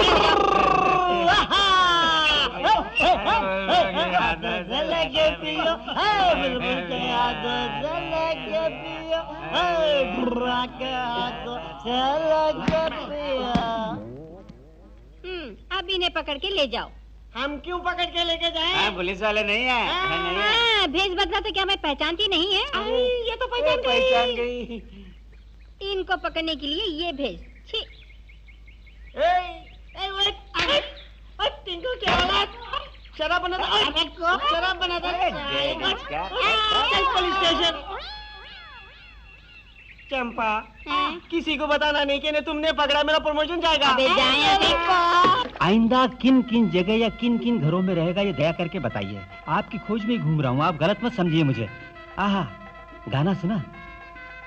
से लेके पियो, है बुलबुल के हाथों से लेके पियो, है बुर्रा के हाथों से लेके पियो। अब इन्हें पकड़ के ले जाओ। हम क्यों पकड़ के लेके जाएं? हाँ, पुलिस वाले नहीं है। भेष बदला तो क्या मैं पहचानती नहीं है? ये तो पहचान गई। इनको पकड़ने के लिए ये भेज। छी। टिंकू क्या बात? शराब बना था। शराब बना था। चल पुलिस स्टेशन। चंपा, किसी को बताना नहीं कि तुमने पकड़ा, मेरा प्रमोशन जाएगा। अबे जाए आइंदा किन किन जगह या किन किन घरों में रहेगा ये दया करके बताइए। आपकी खोज में घूम रहा हूँ, आप गलत मत समझिए मुझे। आहा, गाना सुना?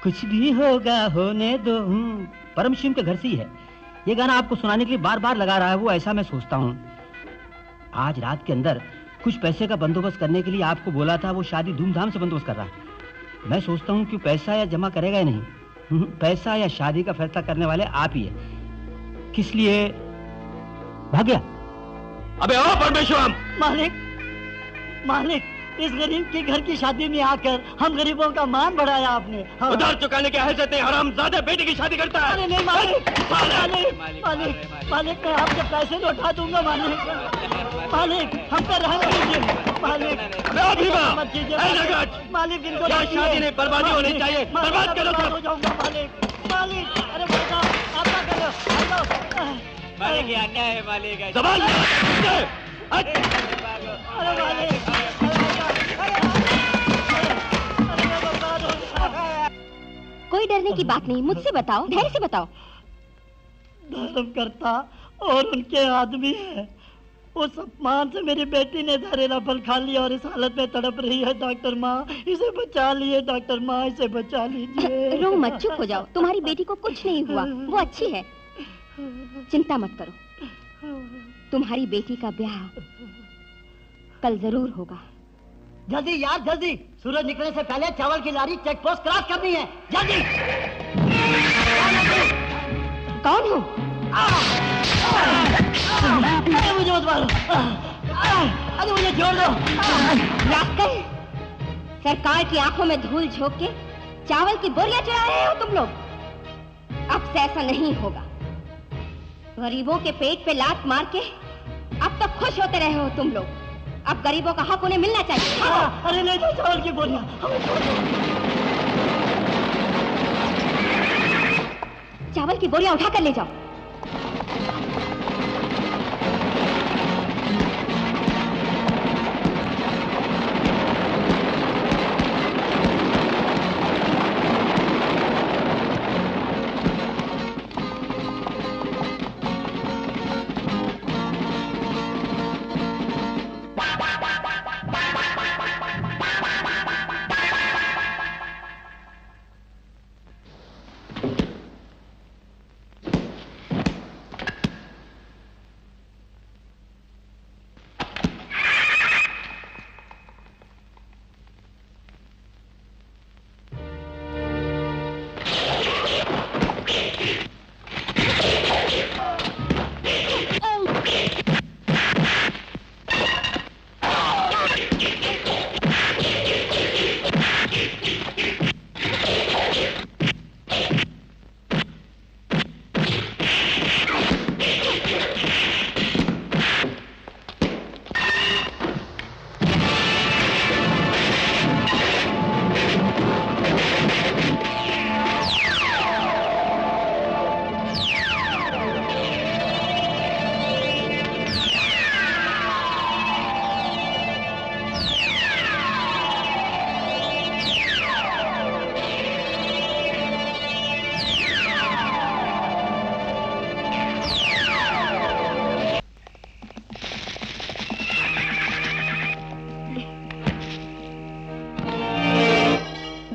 कुछ भी होगा होने दो, परम शिव के घर से ही है। ये गाना आपको सुनाने के लिए बार बार लगा रहा है वो, ऐसा मैं सोचता हूँ। आज रात के अंदर कुछ पैसे का बंदोबस्त करने के लिए आपको बोला था, वो शादी धूमधाम से बंदोबस्त कर रहा है। मैं सोचता हूँ कि पैसा या जमा करेगा या नहीं। पैसा या शादी का फैसला करने वाले आप ही है। किस लिए भाग गया? अबे ओ परमेश्वरम! मालिक, मालिक, इस गरीब के घर की शादी में आकर हम गरीबों का मान बढ़ाया आपने। हाँ। उधार चुकाने के हैसियत से हरामजादा बेटी की शादी करता है। अरे नहीं मालिक, मालिक, मालिक, मालिक, मैं आपके पैसे लौटा दूंगा मालिक। मालिक, हम पे रहने दीजिए मालिक। मत कीजिए मालिक, इनको शादी नहीं, बर्बादी होनी चाहिए। बर्बाद करो सब। हो जाऊंगा मालिक। मालिक, अरे बेटा, आप क्या कर रहे हो? मालिक ये अन्याय है मालिक। अरे मालिक, कोई डरने की बात नहीं, मुझसे बताओ, धैर्य से बताओ। धर्म करता और उनके आदमी है। उस अपमान से मेरी बेटी ने जहरीला फल खा लिया और इस हालत में तड़प रही है। डॉक्टर माँ, इसे बचा लिए। डॉक्टर माँ, इसे बचा लीजिए। रो मत, चुप हो जाओ। तुम्हारी बेटी को कुछ नहीं हुआ, वो अच्छी है। चिंता मत करो, तुम्हारी बेटी का ब्याह कल जरूर होगा। जल्दी यार, जल्दी। सूरज निकलने से पहले चावल की लारी चेक पोस्ट क्रॉस करनी है। जल्दी। कौन हो? अरे मुझे मत मारो। अरे मुझे छोड़ दो। रास्कल, सरकार की आंखों में धूल झोंक के चावल की बोरियां चढ़ा रहे हो तुम लोग। अब से ऐसा नहीं होगा। गरीबों के पेट पे लात मार के अब तक खुश होते रहे हो तुम लोग। अब गरीबों का हक उन्हें मिलना चाहिए। अरे ले जाओ चावल की बोरियां। चावल की बोरियां उठाकर ले जाओ।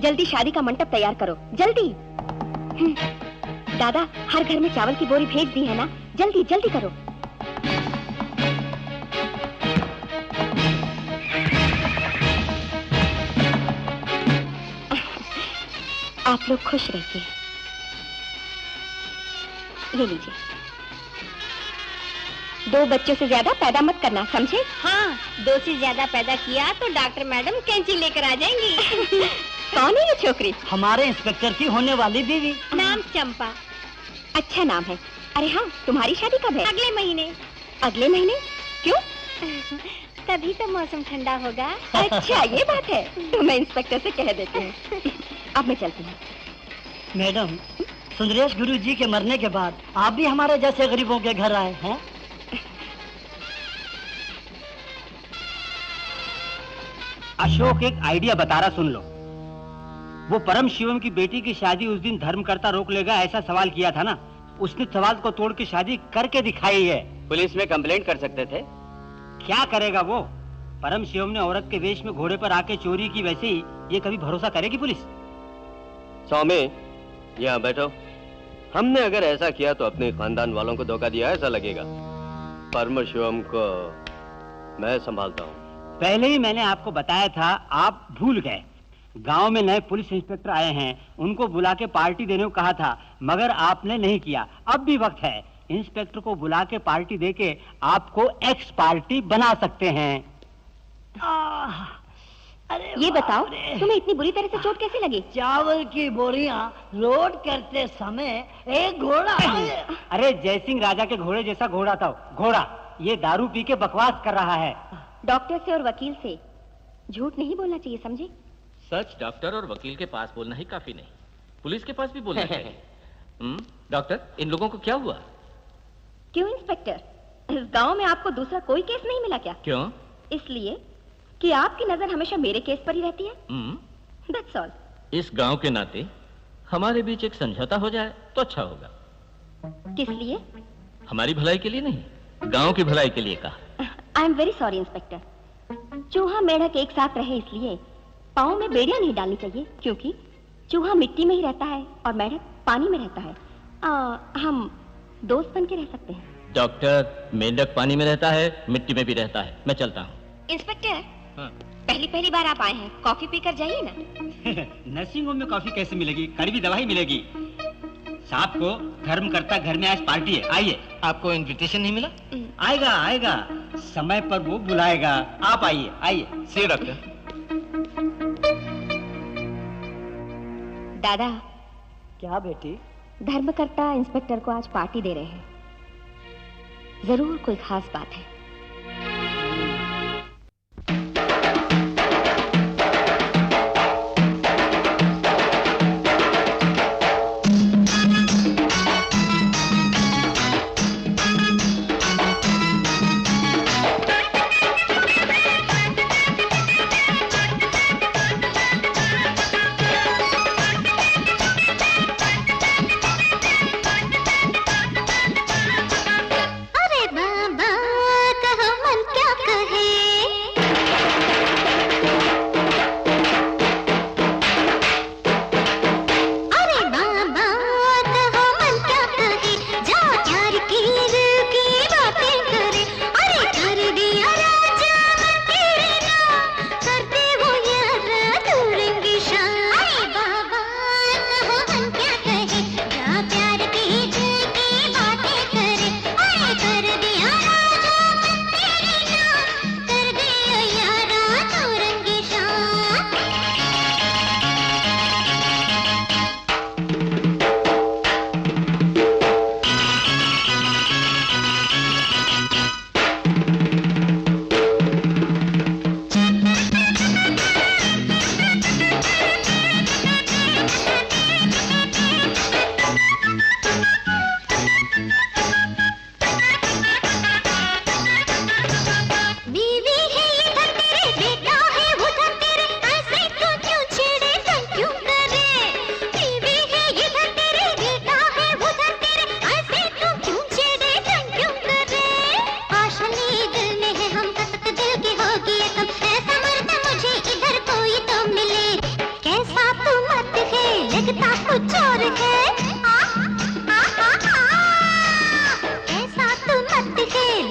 जल्दी शादी का मंडप तैयार करो, जल्दी। दादा, हर घर में चावल की बोरी भेज दी है ना? जल्दी जल्दी करो। आप लोग खुश रहिए। ये लीजिए। 2 बच्चों से ज्यादा पैदा मत करना, समझे? हाँ, 2 से ज्यादा पैदा किया तो डॉक्टर मैडम कैंची लेकर आ जाएंगी। कौन है ये छोकरी? हमारे इंस्पेक्टर की होने वाली बीवी। नाम चंपा। अच्छा नाम है। अरे हाँ, तुम्हारी शादी कब है? अगले महीने। अगले महीने? क्यों? तभी तो मौसम ठंडा होगा। अच्छा ये बात है, तो मैं इंस्पेक्टर से कह देती हूँ। अब मैं चलती हूँ। मैडम, सुंदरेश गुरुजी के मरने के बाद आप भी हमारे जैसे गरीबों के घर आए हैं। अशोक एक आइडिया बता रहा, सुन लो। वो परम शिवम की बेटी की शादी उस दिन धर्मकर्ता रोक लेगा, ऐसा सवाल किया था ना? उसने सवाल को तोड़ के शादी करके दिखाई है। पुलिस में कंप्लेंट कर सकते थे। क्या करेगा वो? परम शिवम ने औरत के वेश में घोड़े पर आके चोरी की, वैसे ही ये कभी भरोसा करेगी पुलिस? स्वामी, यहाँ बैठो। हमने अगर ऐसा किया तो अपने खानदान वालों को धोखा दिया ऐसा लगेगा। परम शिवम को मैं संभालता हूँ। पहले ही मैंने आपको बताया था, आप भूल गए। गांव में नए पुलिस इंस्पेक्टर आए हैं, उनको बुला के पार्टी देने को कहा था, मगर आपने नहीं किया। अब भी वक्त है, इंस्पेक्टर को बुला के पार्टी देके आपको एक्स पार्टी बना सकते हैं। अरे ये बताओ, तुम्हें इतनी बुरी तरह से चोट कैसे लगी? चावल की बोरियां लोड करते समय एक घोड़ा। अरे जयसिंह राजा के घोड़े जैसा घोड़ा था घोड़ा। ये दारू पी के बकवास कर रहा है। डॉक्टर से और वकील से झूठ नहीं बोलना चाहिए, समझे? सच डॉक्टर और वकील के पास बोलना ही काफी नहीं, पुलिस के पास भी बोलना चाहिए। डॉक्टर, इन लोगों को क्या हुआ? क्यों इंस्पेक्टर, इस गांव में आपको दूसरा कोई केस नहीं मिला क्या? क्यों? इसलिए कि आपकी नजर हमेशा मेरे केस पर ही रहती है। That's all। इस गांव के नाते हमारे बीच एक समझौता हो जाए तो अच्छा होगा। किस लिए? हमारी भलाई के लिए नहीं, गांव की भलाई के लिए कहा। I am very sorry inspector. चूहा मेढक एक साथ रहे इसलिए पाँव में बेड़ियां नहीं डालनी चाहिए, क्योंकि चूहा मिट्टी में ही रहता है और मेढक पानी में रहता है। हम दोस्त बन के रह सकते हैं। डॉक्टर, मेंढक पानी में रहता है, मिट्टी में भी रहता है। मैं चलता हूँ। इंस्पेक्टर, हाँ। पहली बार आप आए हैं, कॉफी पीकर जाइए ना। नर्सिंग होम में कॉफी कैसे मिलेगी? कड़वी दवाई मिलेगी। साहब को धर्मकर्ता घर में आज पार्टी है, आइए। आपको इनविटेशन नहीं मिला? आएगा आएगा, समय पर वो बुलाएगा। आप आइए आइए। सी डॉक्टर। दादा। क्या बेटी? धर्मकर्ता इंस्पेक्टर को आज पार्टी दे रहे हैं। जरूर कोई खास बात है। अरे बाबा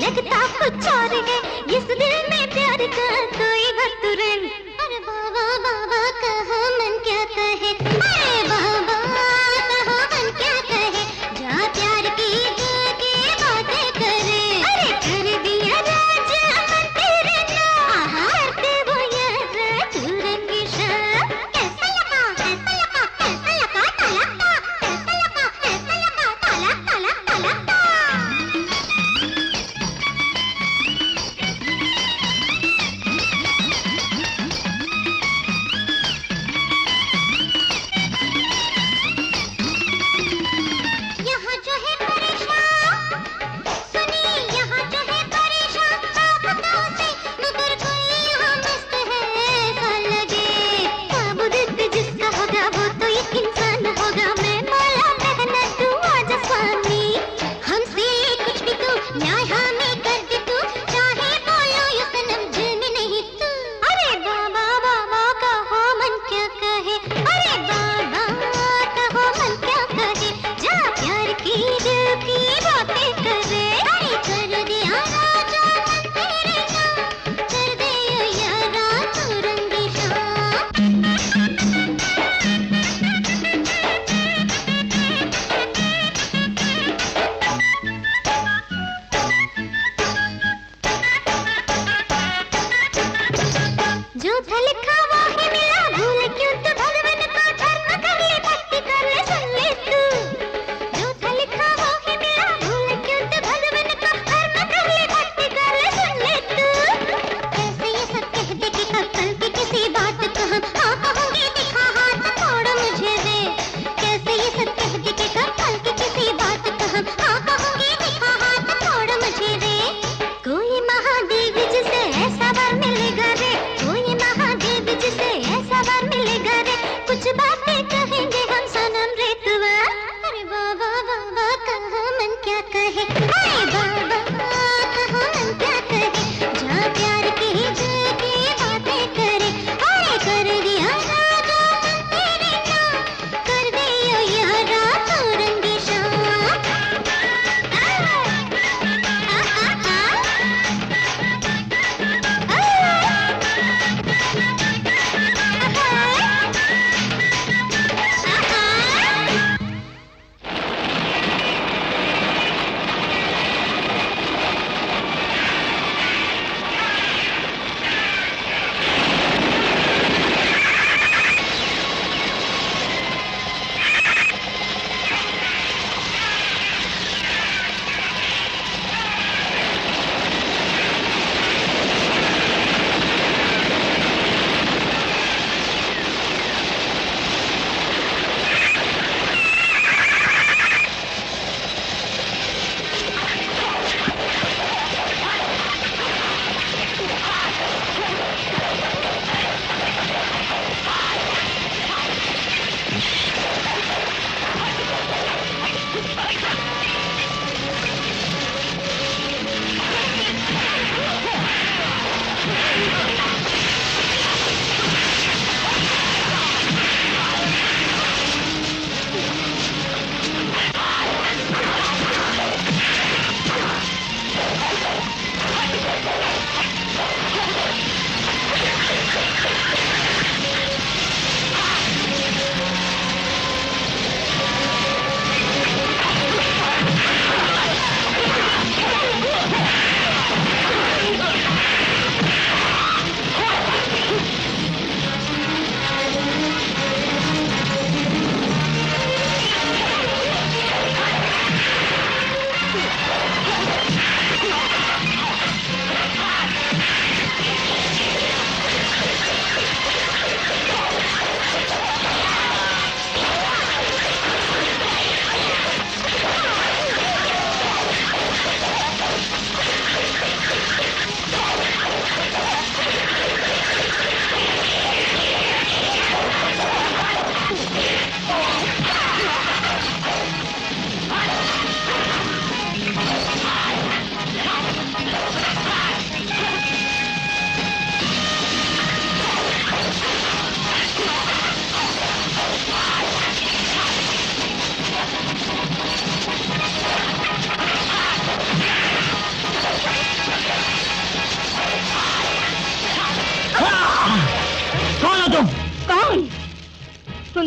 लगता कुछ और है इस दिल में प्यार का कोई भतुरन। अरे बाबा बाबा कहा मन क्या कहे, अरे बाबा कहा मन क्या कहे, जा प्यार की दिल की बातें करे। अरे कर दिया राजा मन तेरे नाम, करते वो यार चुरंगी शाम। कैसा लगा कैसा लगा कैसा लगा तलका, कैसा लगा कैसा लगा तलक तलक तलक।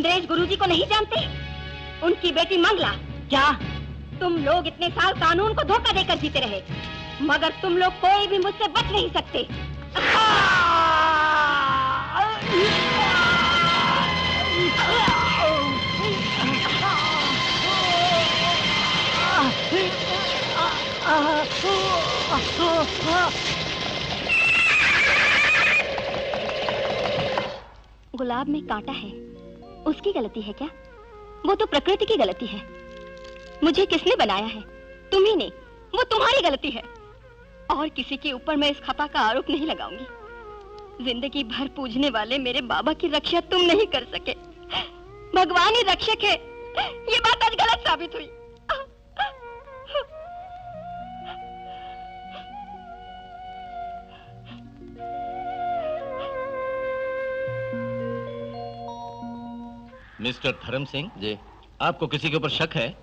सुंदरेश गुरुजी को नहीं जानते? उनकी बेटी मंगला। क्या? तुम लोग इतने साल कानून को धोखा देकर जीते रहे, मगर तुम लोग कोई भी मुझसे बच नहीं सकते। गुलाब में कांटा है, उसकी गलती है क्या? वो तो प्रकृति की गलती है। मुझे किसने बनाया है? तुम्ही ने। वो तुम्हारी गलती है। और किसी के ऊपर मैं इस खता का आरोप नहीं लगाऊंगी। जिंदगी भर पूजने वाले मेरे बाबा की रक्षा तुम नहीं कर सके। भगवान ही रक्षक है, ये बात आज गलत साबित हुई। मिस्टर धर्म सिंह जी, आपको किसी के ऊपर शक है?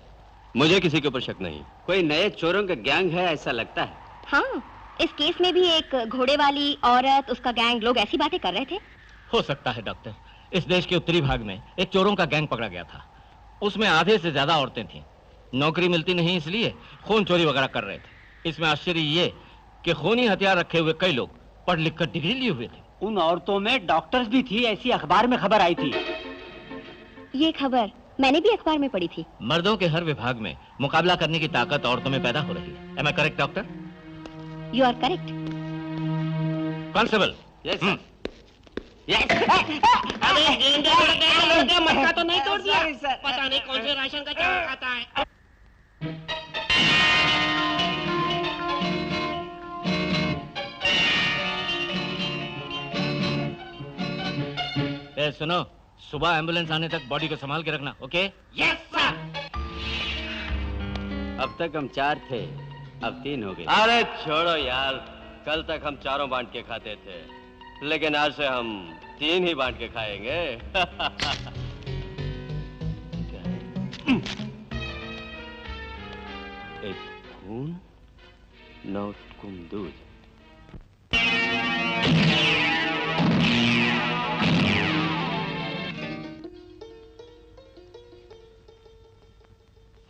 मुझे किसी के ऊपर शक नहीं। कोई नए चोरों का गैंग है ऐसा लगता है। हाँ, इस केस में भी एक घोड़े वाली औरत, उसका गैंग, लोग ऐसी बातें कर रहे थे। हो सकता है डॉक्टर। इस देश के उत्तरी भाग में एक चोरों का गैंग पकड़ा गया था। उसमें आधे से ज्यादा औरतें थीं। नौकरी मिलती नहीं इसलिए खून चोरी वगैरह कर रहे थे। इसमें आश्चर्य ये कि खूनी हथियार रखे हुए कई लोग पढ़ लिख कर डिग्री लिए हुए थे। उन औरतों में डॉक्टर्स भी थी, ऐसी अखबार में खबर आई थी। ये खबर मैंने भी अखबार में पढ़ी थी। मर्दों के हर विभाग में मुकाबला करने की ताकत औरतों में पैदा हो रही है। Am I correct, doctor? You are correct. Constable. Yes sir. अबे क्या मटका तो नहीं तोड़ दिया? पता नहीं कौन से राशन का चावल खाता है। ए सुनो, सुबह एम्बुलेंस आने तक बॉडी को संभाल के रखना, ओके? Yes sir. अब तक हम 4 थे, अब 3 हो गए। अरे छोड़ो यार, कल तक हम 4 बांट के खाते थे, लेकिन आज से हम 3 ही बांट के खाएंगे। एक खून, 9 कुम दूध।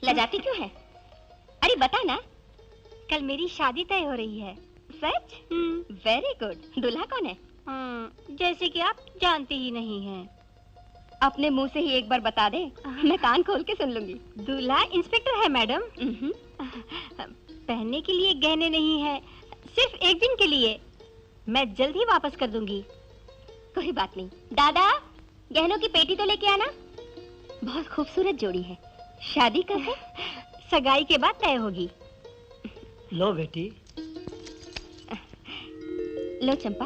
लजाती क्यों है? अरे बता ना। कल मेरी शादी तय हो रही है। सच? Very good. दूल्हा कौन है? जैसे कि आप जानते ही नहीं हैं। अपने मुंह से ही एक बार बता दे, मैं कान खोल के सुन लूंगी। दूल्हा इंस्पेक्टर है मैडम। पहनने के लिए गहने नहीं है, सिर्फ एक दिन के लिए। मैं जल्द ही वापस कर दूंगी। कोई बात नहीं। दादा, गहनों की पेटी तो लेके आना। बहुत खूबसूरत जोड़ी है। शादी कब है? सगाई के बाद तय होगी। लो बेटी। लो चंपा।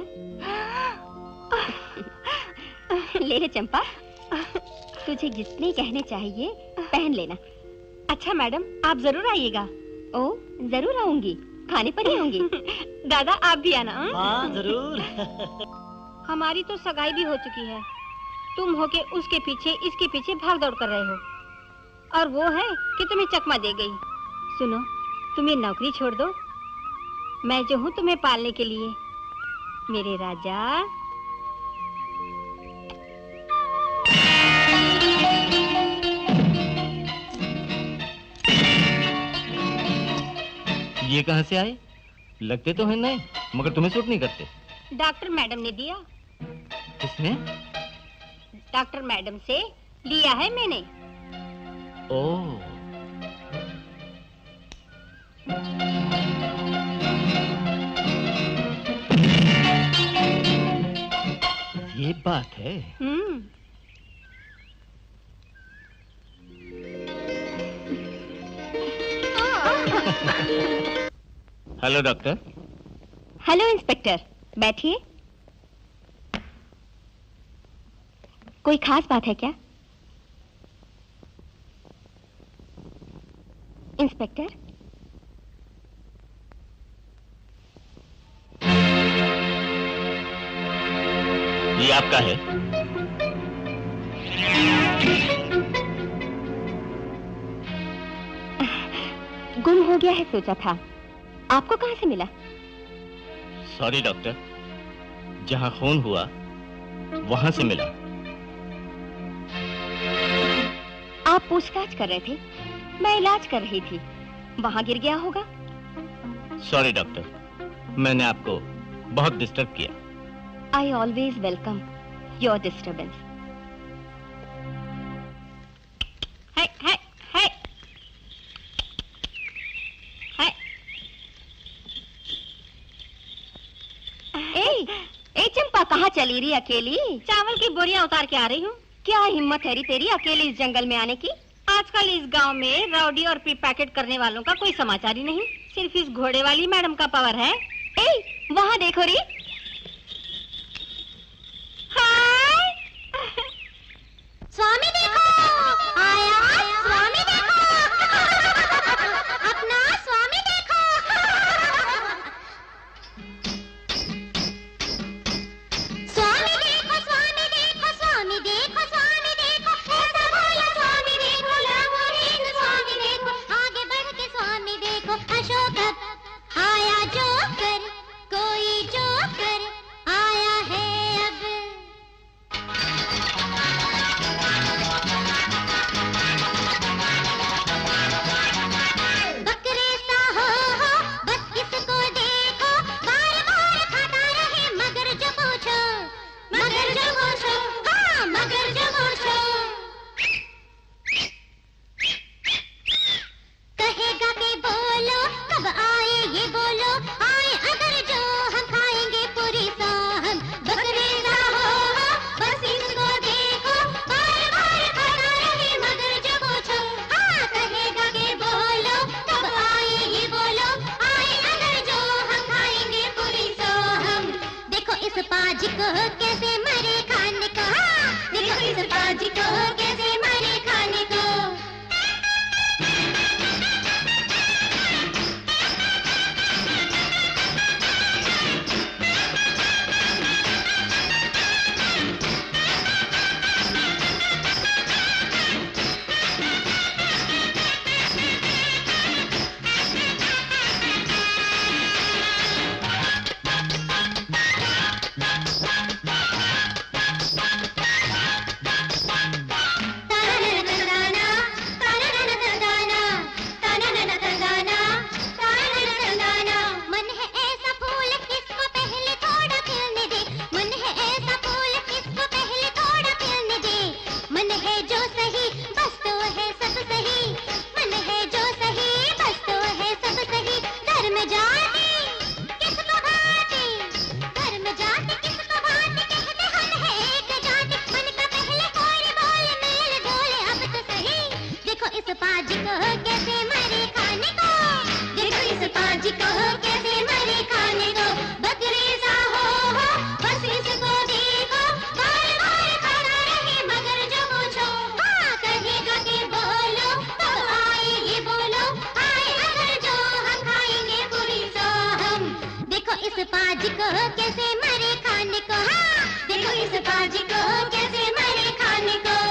ले ले चंपा। तुझे जितने गहने चाहिए पहन लेना। अच्छा मैडम, आप जरूर आइएगा। ओ, जरूर आऊंगी। खाने पर ही आऊंगी। दादा आप भी आना। हाँ जरूर। हमारी तो सगाई भी हो चुकी है। तुम होके उसके पीछे इसके पीछे भाग दौड़ कर रहे हो, और वो है कि तुम्हें चकमा दे गई। सुनो, तुम ये नौकरी छोड़ दो। मैं जो हूँ तुम्हें पालने के लिए, मेरे राजा। ये कहाँ से आए? लगते तो हैं नए, मगर तुम्हें सूट नहीं करते। डॉक्टर मैडम ने दिया। किसने? डॉक्टर मैडम से लिया है मैंने। ओह, ये बात है। Hello doctor. हेलो इंस्पेक्टर, बैठिए। कोई खास बात है क्या? इंस्पेक्टर, ये आपका है? गुम हो गया है, सोचा था। आपको कहां से मिला? सॉरी डॉक्टर, जहां खून हुआ वहां से मिला। आप पूछताछ कर रहे थे, मैं इलाज कर रही थी, वहां गिर गया होगा। सॉरी डॉक्टर, मैंने आपको बहुत डिस्टर्ब किया। I always welcome your disturbance. है है है है। ए चंपा, कहाँ चली रही अकेली? चावल की बोरियां उतार के आ रही हूँ। क्या हिम्मत है तेरी अकेली इस जंगल में आने की? आजकल इस गांव में राउडी और पी पैकेट करने वालों का कोई समाचार ही नहीं। सिर्फ इस घोड़े वाली मैडम का पावर है। वहाँ देखो री। हाय स्वामी देखो आया, स्वामी देखो अपना स्वामी देखो। स्वामी देखो, स्वामी देखो, स्वामी देखो, स्वामी देखो, ऐसा बोला स्वामी देखो, लामोरीन स्वामी देखो, आगे बढ़ के स्वामी देखो। अशोक आया जोकर, कोई जोकर आया है अब। बकरे सा हो बस इसको देखो, बार बार खाता रहे मगर जो पूछो, मगर जो पूछो, हाँ मगर जो पूछो। कहेगा कि बोलो कब आए ये बोलो, आए अगर जो हम खाएंगे पूरी साहब। बकरे सा हो बस इसको देखो, बार बार खाता रहे मगर जो पूछो, हाँ कहेगा कि बोलो कब आए ये बोलो, आए अगर जो हम खाएंगे पूरी साहब। देखो इस पाजी को कैसे मरे खाने को, हाँ देखो इस पाजी को कैसे मरे खाने को। मन है ऐसा फूल किसको पहले थोड़ा खिलने दे, मन है ऐसा फूल किसको पहले थोड़ा खिलने दे। मन है जो सही बस तो है सब सही, मन है जो सही बस तो है सब सही। धर्म जाति किसको भाती, धर्म जाति किसको भाती, कहते हम है एक जाति। मन का पहले कोई बोल मेल डोले अब तो सही। देखो इस पाजी को कैसे मरे खाने को, देखो इस पाजी को कैसे मरे खाने को। बकरे सा हो बस इसको देखो, बार बार खाता रहे मगर जो पूछो, हाँ कहेगा कि बोलो कब आए ये बोलो, आए अगर जो हम खाएंगे पूरी साहब। देखो इस पाजी को कैसे मरे खाने को, हाँ देखो इस पाजी को कैसे मरे खाने को।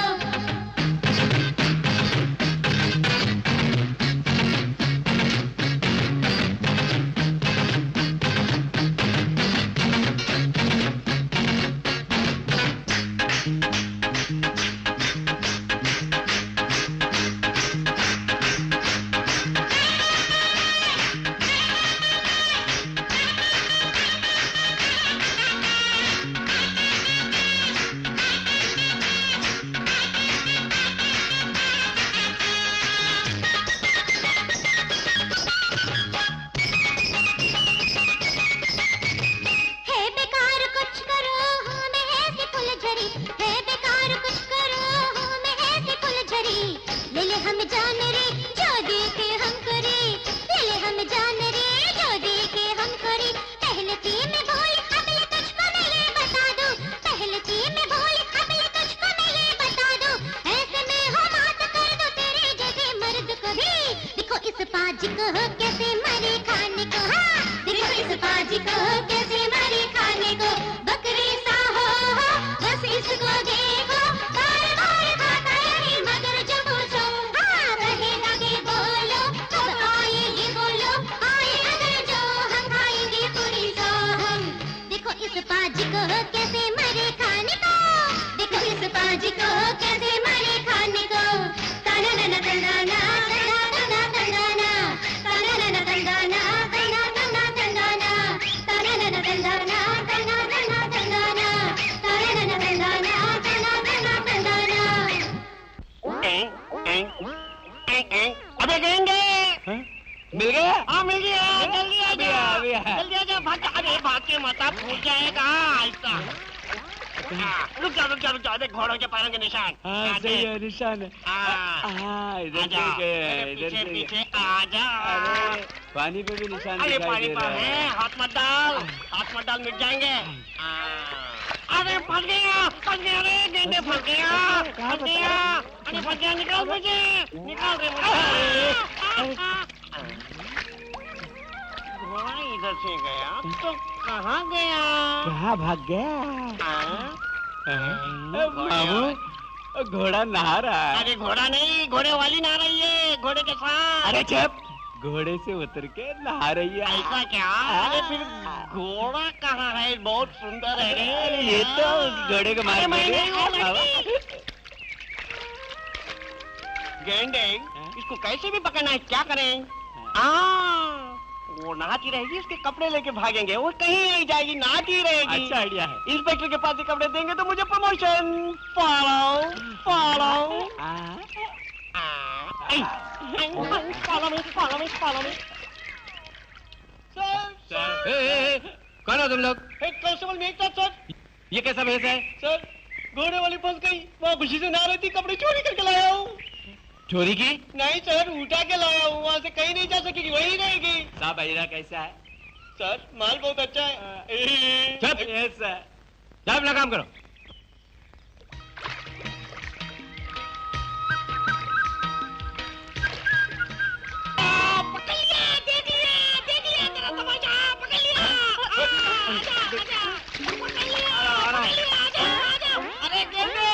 है बेकार कुछ करो हूँ मैं ऐसी फुलझड़ी, है बेकार कुछ करो हूँ मैं ऐसी फुलझड़ी। ले ले हम जान रे जो देखे हम करे, ले ले हम जान रे जो देखे हम करे। पहले थी मैं भोली अब ले तुझको मैं ये बता दूं, पहले थी मैं भोली अब ले तुझको मैं ये बता दूं। ऐसे में हो मात कर दो तेरे जैसे मर्द को भी। देखो इस पाजी को कैसे मरे खाने को, हाँ देखो इस पाजी को कैसे मरे खाने को। बकरे सा हो बस इसको देखो, बार बार खाता रहे मगर जो पूछो, हाँ कहेगा कि बोलो कब आए ये बोलो, आए अगर जो हम खाएंगे पूरी साहब। देखो इस पाजी को कैसे मरे खाने को, देखो इस पाजी को कैसे मरे खाने को। के माथा फूट जाएगा ऐसा। रुक जा देख घोड़ों के पैरों के निशान। हाँ सही है निशान है। इधर पीछे पीछे आ जा। पानी पे भी निशान अरे दिखाई पानी दे पर रहा है। है, हाथ मत डाल मिट जाएंगे। अरे फंस गया रे गेंडे फंस गया अरे फंस गया निकाल रे घोड़ा इधर से गया तो कहाँ गया? कहाँ भाग गया? मामू घोड़ा नहा रहा है। अरे घोड़ा नहीं, घोड़े वाली नहा रही है घोड़े के साथ। अरे चुप, घोड़े से उतर के नहा रही है। ऐसा क्या? अरे फिर घोड़ा कहाँ है? बहुत सुंदर है रे। अरे ये तो घोड़े को मार गेंडे इसको कैसे भी पकड़ना है, क्या करें? वो नहाती रहेगी, उसके कपड़े लेके भागेंगे, वो कहीं नहीं जाएगी, नहाती रहेगी। अच्छा आइडिया है। इंस्पेक्टर के पास ये कपड़े देंगे तो मुझे प्रमोशन। फॉलो कौन हो तुम लोग? Constable Meghnath sir. ये कैसा भेष है? सर घोड़े वाली फंस गई, वहाँ खुशी से नहा रही थी, कपड़े चोरी करके लाया हूँ। चोरी की? नहीं सर, उठा के लाया हूँ, वहाँ से कहीं नहीं जा सकेगी, वही रहेगी। साहब हीरा कैसा है? सर माल बहुत अच्छा है। चुप, ऐसा जाओ अपना काम करो। पकड़ लिया, दे दिया तेरा तमाशा, पकड़ लिया। अरे गेंडे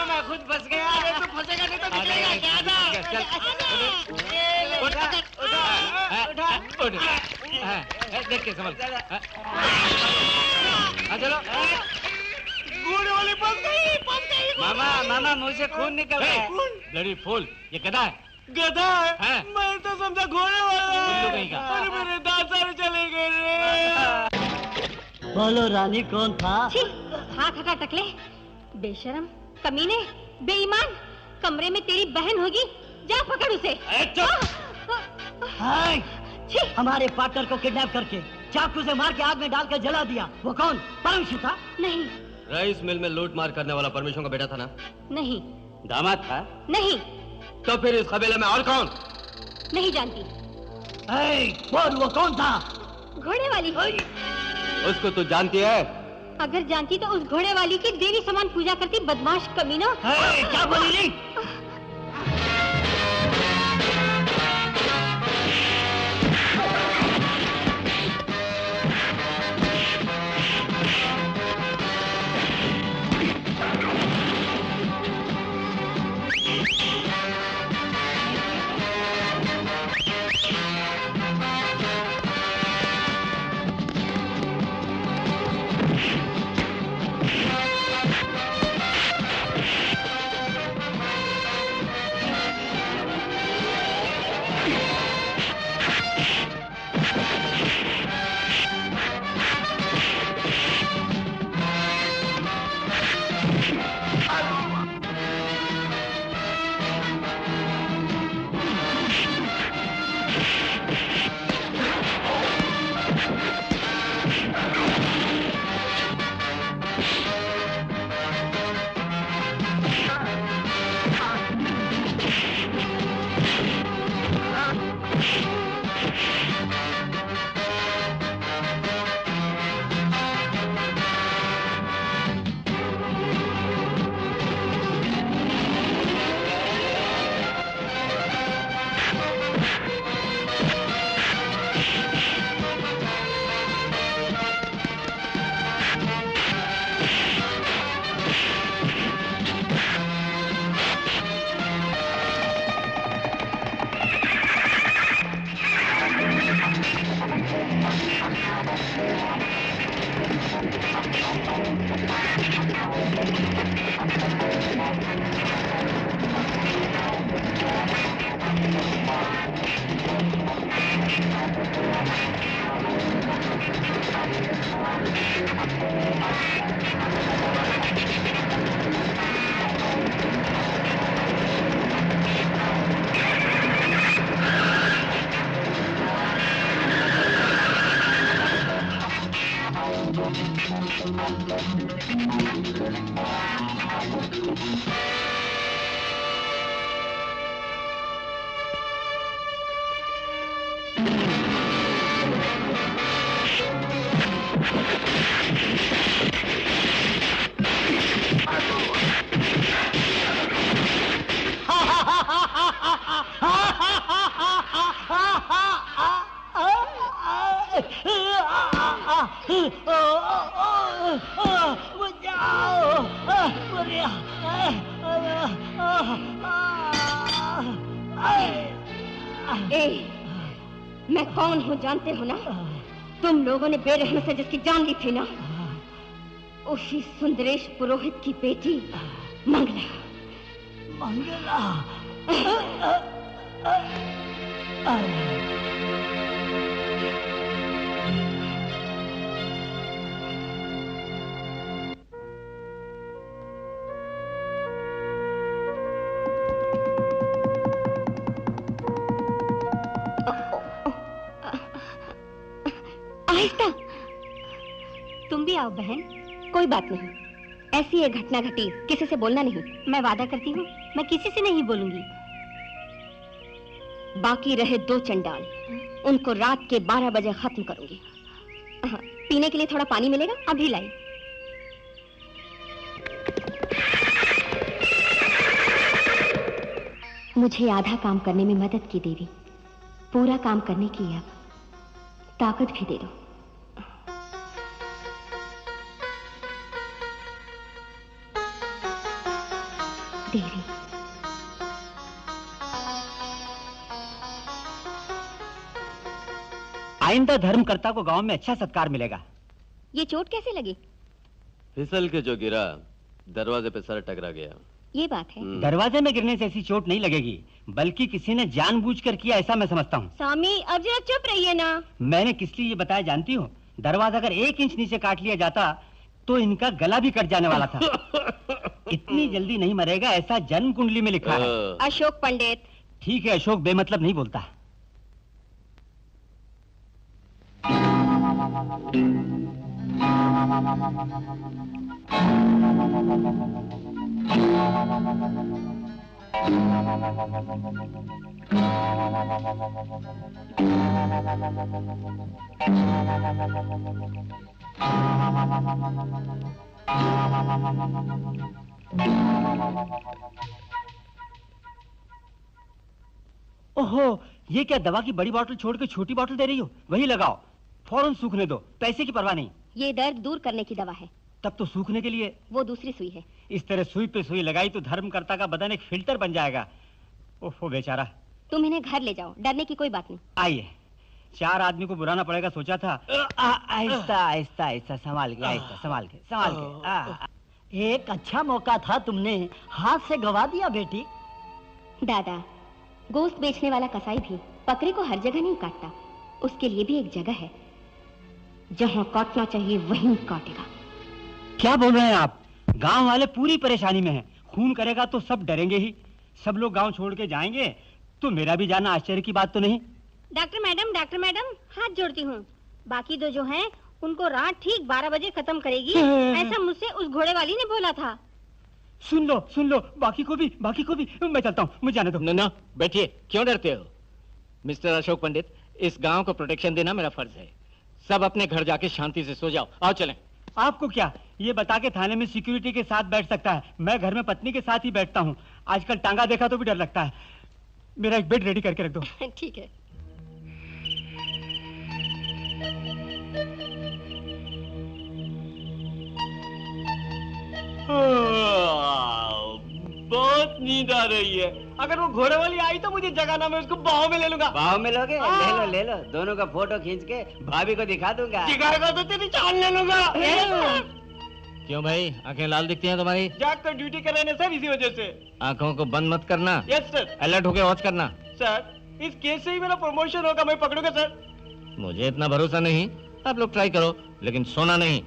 मैं खुद फंस गया। अरे तू फंसेगा नहीं तो निकलेगा क्या? देख के समझ। चलो घोड़े वाली फंस गई। मामा मुंह से खून निकल रहा है। ब्लडी फूल, ये गधा है। गधा है? मैं तो समझा घोड़े वाला है। अरे मेरे दांत सारे चले गए रे। बोलो रानी कौन था? हाथ हटा टकले, बेशरम, कमीने, बेईमान, कमरे में तेरी बहन होगी, जा पकड़ उसे। हमारे पार्टनर को किडनैप करके चाकू से मार के आग में डालकर जला दिया, वो कौन? परमेश्वर था? नहीं। राइस मिल में लूट मार करने वाला परमेश्वर का बेटा था ना? नहीं। दामाद था? नहीं। तो फिर इस कबीले में और कौन? नहीं जानती। बोल वो कौन था? घोड़े वाली। उसको तू जानती है? अगर जानती तो उस घोड़े वाली की देवी समान पूजा करती, बदमाश कमीना। क्या बोली? मैं कौन हूँ जानते हो ना? तुम लोगों ने बेरहम से जिसकी जान ली थी ना, उसी सुंदरेश पुरोहित की बेटी मंगला। मंगला। आहिस्ता। तुम भी आओ बहन। कोई बात नहीं, ऐसी एक घटना घटी, किसी से बोलना नहीं। मैं वादा करती हूँ मैं किसी से नहीं बोलूंगी। बाकी रहे 2 चंडाल, उनको रात के 12 बजे खत्म करूंगी। पीने के लिए थोड़ा पानी मिलेगा? अभी लाई। मुझे आधा काम करने में मदद की देवी, पूरा काम करने की अब ताकत भी दे दो। देवी, आइंदा धर्मकर्ता को गांव में अच्छा सत्कार मिलेगा। ये चोट कैसे लगी? फिसल के जो गिरा, दरवाजे पे सर टकरा गया। ये बात है। दरवाजे में गिरने से ऐसी चोट नहीं लगेगी, बल्कि किसी ने जानबूझकर किया, ऐसा मैं समझता हूँ। स्वामी अब जरा चुप रहिए ना। मैंने किस लिए ये बताया जानती हो? दरवाजा अगर 1 इंच नीचे काट लिया जाता तो इनका गला भी कट जाने वाला था। इतनी जल्दी नहीं मरेगा, ऐसा जन्म कुंडली में लिखा है। अशोक पंडित। ठीक है, अशोक बेमतलब नहीं बोलता। ओहो, ये क्या दवा की बड़ी बोतल छोड़ के छोटी बोतल दे रही हो? वही लगाओ, फौरन सूखने दो, पैसे की परवाह नहीं। ये दर्द दूर करने की दवा है। तब तो सूखने के लिए वो दूसरी सुई है। इस तरह सुई पे सुई लगाई तो धर्मकर्ता का बदन एक फिल्टर बन जाएगा। ओहो बेचारा। तुम इन्हें घर ले जाओ, डरने की कोई बात नहीं। आइए, 4 आदमी को बुलाना पड़ेगा सोचा था। आहिस्ता आहिस्ता आहिस्ता, संभाल के, आहिस्ता संभाल के, संभाल के। एक अच्छा मौका था, तुमने हाथ से गवा दिया बेटी। दादा, गोश्त बेचने वाला कसाई भी बकरे को हर जगह नहीं काटता। उसके लिए भी एक जगह है, जहाँ काटना चाहिए वहीं काटेगा। क्या बोल रहे हैं आप? गांव वाले पूरी परेशानी में हैं। खून करेगा तो सब डरेंगे ही। सब लोग गांव छोड़ के जाएंगे तो मेरा भी जाना आश्चर्य की बात तो नहीं। डॉक्टर मैडम हाथ जोड़ती हूँ। बाकी 2 जो हैं उनको रात ठीक 12 बजे खत्म करेगी, ऐसा मुझसे उस घोड़े वाली ने बोला था। सुन लो, बाकी को भी। मैं चलता हूँ, मुझे जाने दो। ना, बैठिए, क्यों डरते हो? मिस्टर अशोक पंडित, इस गांव को प्रोटेक्शन देना मेरा फर्ज है। सब अपने घर जाके शांति से सो जाओ। आओ चलें। आपको क्या ये बता के थाने में सिक्योरिटी के साथ बैठ सकता है? मैं घर में पत्नी के साथ ही बैठता हूँ। आजकल टांगा देखा तो भी डर लगता है। मेरा एक बेड रेडी करके रख दो। ठीक है। बहुत नींद आ रही है। अगर वो घोड़े वाली आई तो मुझे जगाना, मैं उसको बाहों में ले लूंगा। बाहों में लोगे? ले लो, दोनों का फोटो खींच के भाभी को दिखा दूंगा। दिखाएगा तो तेरी जान ले लूंगा। क्यों भाई, आंखें लाल दिखती हैं तुम्हारी? जाग कर ड्यूटी कर रहे हैं सर, इसी वजह से। आंखों को बंद मत करना। Yes sir. अलर्ट होके वॉच करना। सर, इस केस से ही मेरा प्रमोशन होगा, मैं पकड़ूंगा सर। मुझे इतना भरोसा नहीं। आप लोग ट्राई करो, लेकिन सोना नहीं।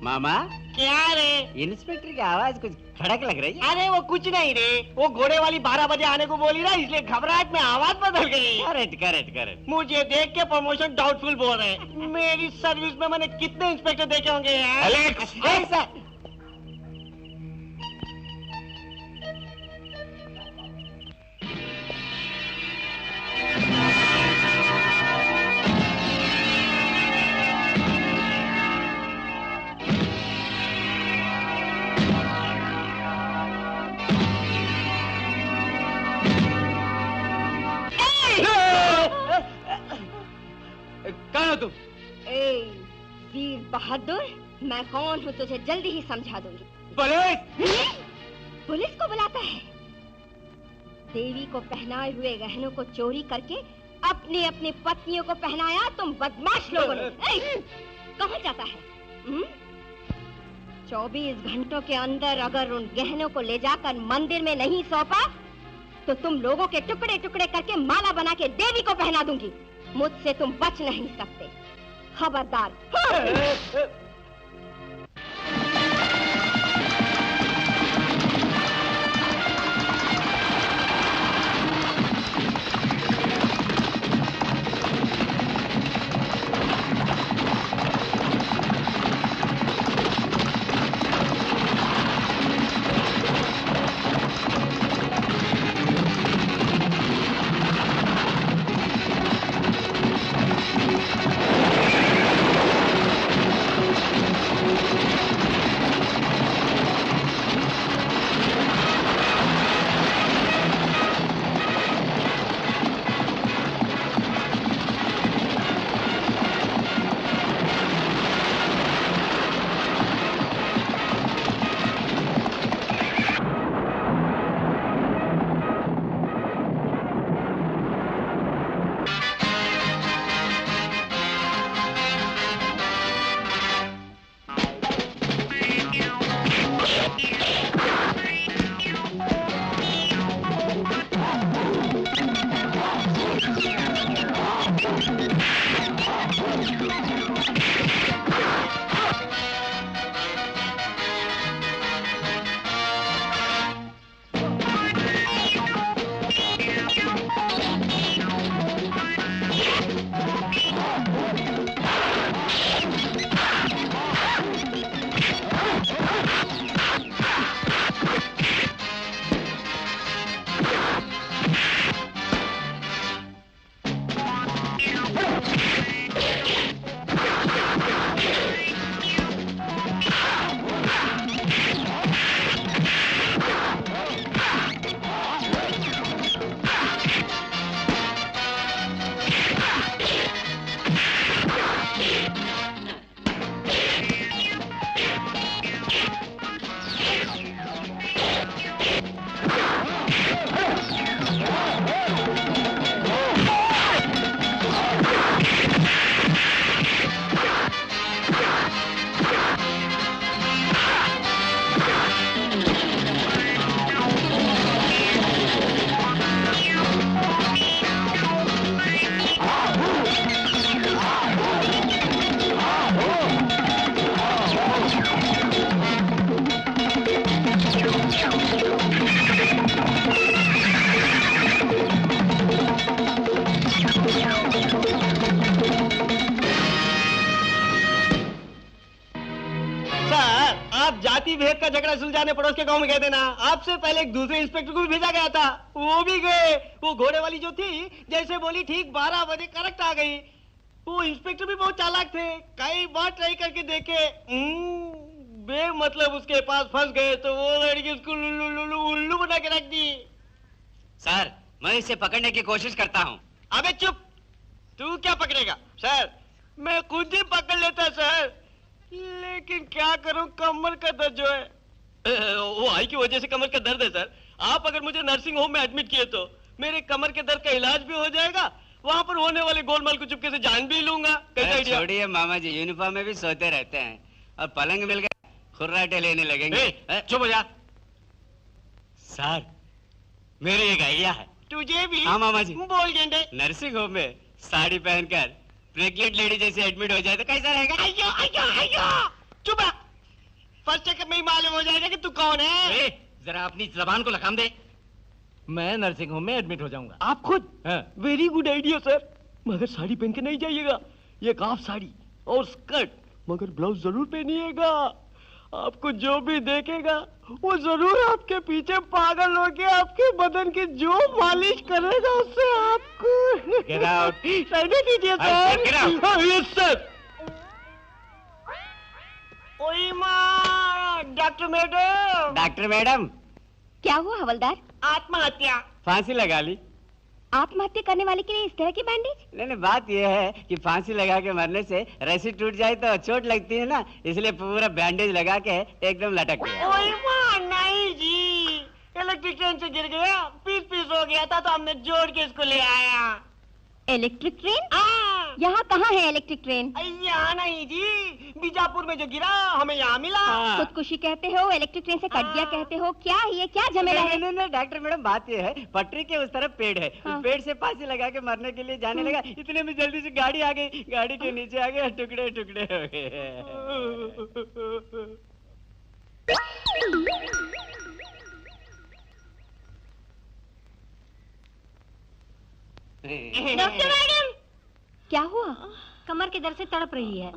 मामा क्या रे? इंस्पेक्टर की आवाज कुछ खड़क लग रही है। अरे वो कुछ नहीं रे, वो घोड़े वाली 12 बजे आने को बोली ना, इसलिए घबराहट में आवाज बदल गई। Correct correct correct. मुझे देख के प्रमोशन डाउटफुल बोल रहे हैं। मेरी सर्विस में मैंने कितने इंस्पेक्टर देखे होंगे यार। एलेक्स! ऐसा कहाँ हो तुम? वीर बहादुर, मैं कौन हूँ तुझे जल्दी ही समझा दूंगी। पुलिस! पुलिस को बुलाता है? देवी को पहनाए हुए गहनों को चोरी करके अपनी अपनी पत्नियों को पहनाया तुम बदमाश लोगों ने। कहाँ जाता है? 24 घंटों के अंदर अगर उन गहनों को ले जाकर मंदिर में नहीं सौंपा तो तुम लोगों के टुकड़े टुकड़े करके माला बना के देवी को पहना दूंगी। मुझसे तुम बच नहीं सकते, खबरदार। जाति भेद का झगड़ा सुलझाने पड़ोस के गांव में गए थे ना, आपसे पहले एक दूसरे इंस्पेक्टर को भी भेजा गया था, वो भी गए। वो घोड़े वाली जो थी जैसे बोली ठीक 12 बजे करेक्ट आ गई। वो इंस्पेक्टर भी बहुत चालाक थे, कई बार ट्राई करके देखे, बेमतलब उसके पास फंस गए तो वो लड़की उसको उल्लू बना के रख दी। सर मैं इसे पकड़ने की कोशिश करता हूँ। अबे चुप, तू क्या पकड़ेगा? सर मैं खुद ही पकड़ लेता सर, लेकिन क्या करूं, कमर का दर्द जो है। वो आई की वजह से कमर का दर्द है सर। आप अगर मुझे नर्सिंग होम में एडमिट किए तो मेरे कमर के दर्द का इलाज भी हो जाएगा, वहाँ पर होने वाले गोलमाल को चुपके से जान भी लूंगा। छोड़िए मामा जी, यूनिफॉर्म में भी सोते रहते हैं और पलंग मिल गए खुर्राटे लेने लगेंगे। चुप हो जा। सर मेरी एक आइडिया है। तुझे भी? हाँ मामा जी। बोल गेंडे। नर्सिंग होम में साड़ी पहनकर प्रेग्नेंट लेडी जैसे एडमिट हो जाए तो कैसा रहेगा? अयो अयो अयो, चुप। फर्स्ट चेकअप में ही मालूम हो जाएगा कि तू कौन है। जरा अपनी जबान को लगाम दे। मैं नर्सिंग होम में एडमिट हो जाऊंगा। आप खुद? हाँ। वेरी गुड आइडिया सर, मगर साड़ी पहन के नहीं जाइएगा, ये हाफ साड़ी और स्कर्ट, मगर ब्लाउज जरूर पहनिएगा। आपको जो भी देखेगा वो जरूर आपके पीछे पागल होके आपके बदन की जो मालिश करेगा उससे आपको Get out. सहने दीजिए sir. Get out. Yes sir. ओए माँ, डॉक्टर मैडम। डॉक्टर मैडम, क्या हुआ हवलदार? आत्महत्या। फांसी लगा ली। आत्महत्या करने वाले के लिए इस तरह की बैंडेज? नहीं, बात यह है कि फांसी लगा के मरने से रस्सी टूट जाए तो चोट लगती है ना, इसलिए पूरा बैंडेज लगा के एकदम लटक गया। ओए माँ, नहीं जी, इलेक्ट्रिक ट्रेन से गिर गया, पीस पीस हो गया था तो हमने जोड़ के इसको ले आया। Electric train? यहाँ कहाँ है इलेक्ट्रिक ट्रेन? यहाँ नहीं जी, बीजापुर में जो गिरा हमें यहाँ मिला। खुदकुशी कहते हो, इलेक्ट्रिक ट्रेन से कट गया कहते हो, क्या ये क्या झमेला है? नहीं डॉक्टर मैडम, बात ये है पटरी के उस तरफ पेड़ है, उस पेड़ से फांसी लगा के मरने के लिए जाने लगा, इतने में जल्दी से गाड़ी आ गई, गाड़ी के नीचे आ गया, टुकड़े टुकड़े हो गए। डॉक्टर मैडम, क्या हुआ? कमर के दर्द से तड़प रही है।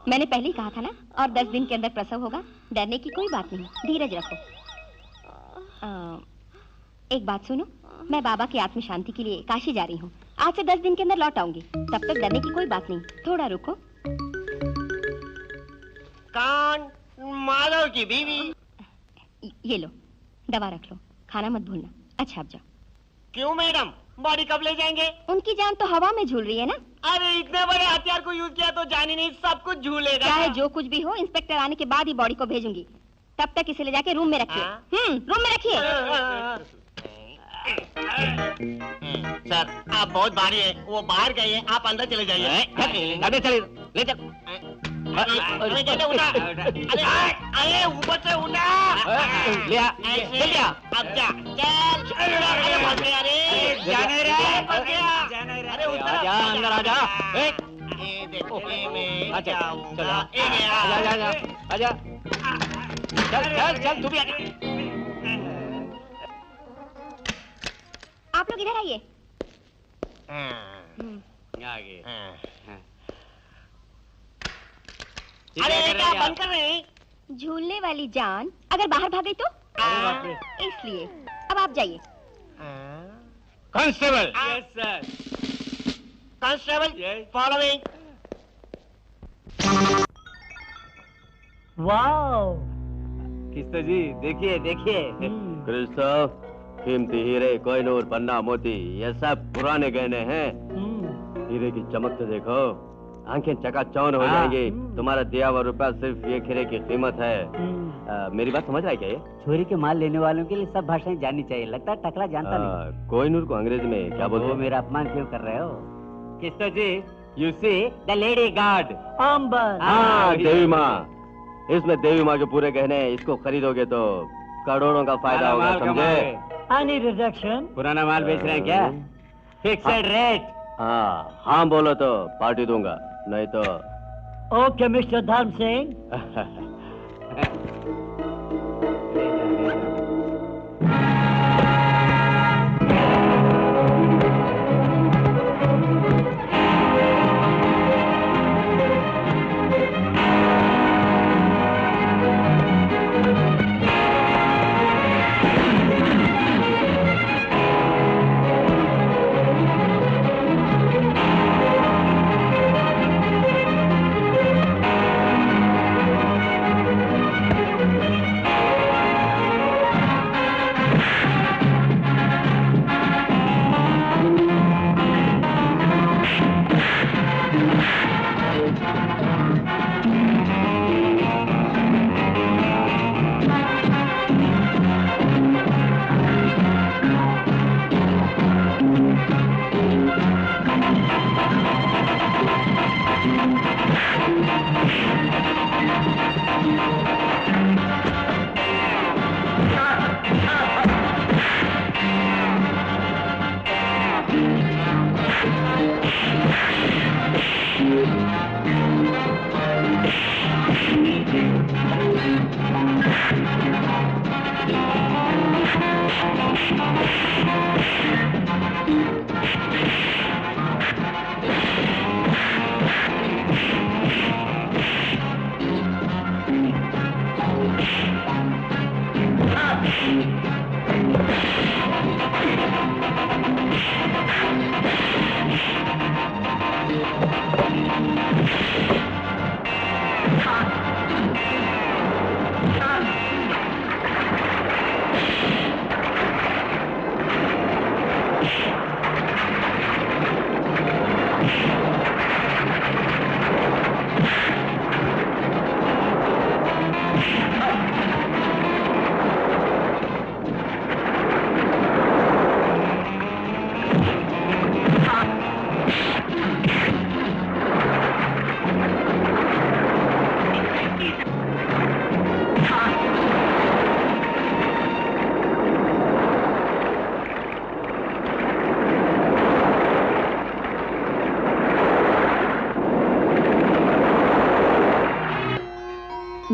मैंने पहले ही कहा था ना, और 10 दिन के अंदर प्रसव होगा, डरने की कोई बात नहीं, धीरज रखो। एक बात सुनो, मैं बाबा की आत्म शांति के लिए काशी जा रही हूँ, आज से 10 दिन के अंदर लौट आऊंगी, तब तक डरने की कोई बात नहीं, थोड़ा रुको। कौन? माधव की बीवी। ये लो, दवा रख लो, खाना मत भूलना। अच्छा अब जाओ। क्यों मैडम, बॉडी कब ले जाएंगे? उनकी जान तो हवा में झूल रही है ना। अरे इतने बड़े हथियार को यूज किया तो जान ही नहीं, सब कुछ झूलेगा। चाहे जो कुछ भी हो, इंस्पेक्टर आने के बाद ही बॉडी को भेजूंगी, तब तक इसे ले जाके रूम में रखिए। रूम में रखिए। सर, आप बहुत भारी है, वो बाहर गए हैं, आप अंदर चले जाइए। ले चल। अरे ऊपर से उठा। लिया। अब जा, चल। अरे फंस गया रे। जाने रे। फंस गया। अरे उतर। आजा, अंदर आजा। ये देखो, मैं अच्छा, जाऊंगा। चलो। ये गया। आजा। चल, तू भी आजा। आप लोग इधर आइए। आगे। अरे क्या बंद कर रहे हैं? झूलने वाली जान अगर बाहर भाग गई तो? इसलिए अब आप जाइए। Constable. Yes sir. Constable, following. Wow, किस्तो जी, देखिए देखिए। क्रिस्टोफ, कीमती हीरे, कोहिनूर, पन्ना, मोती, ये सब पुराने गहने हैं। हीरे की चमक तो देखो, आंखें चकाचौंध हो जाएंगी। तुम्हारा दिया हुआ रुपया सिर्फ ये हीरे की कीमत है। मेरी बात समझ रहा है क्या ये? चोरी के माल लेने वालों के लिए सब भाषाएं जाननी चाहिए, लगता है टकला जानता नहीं। कोहिनूर को अंग्रेजी में क्या बोलते वो हैं? मेरा अपमान क्यों कर रहे हो? किस्तो जी, you see the lady guard. Ambar. हाँ, देवी माँ। इसमें देवी माँ के पूरे गहने, इसको खरीदोगे तो करोड़ों का फायदा होगा, समझे? Any reduction? पुराना माल बेच रहे हैं क्या? Fixed rate. हाँ बोलो तो पार्टी दूंगा, नहीं तो ओके मिस्टर धर्म सिंह।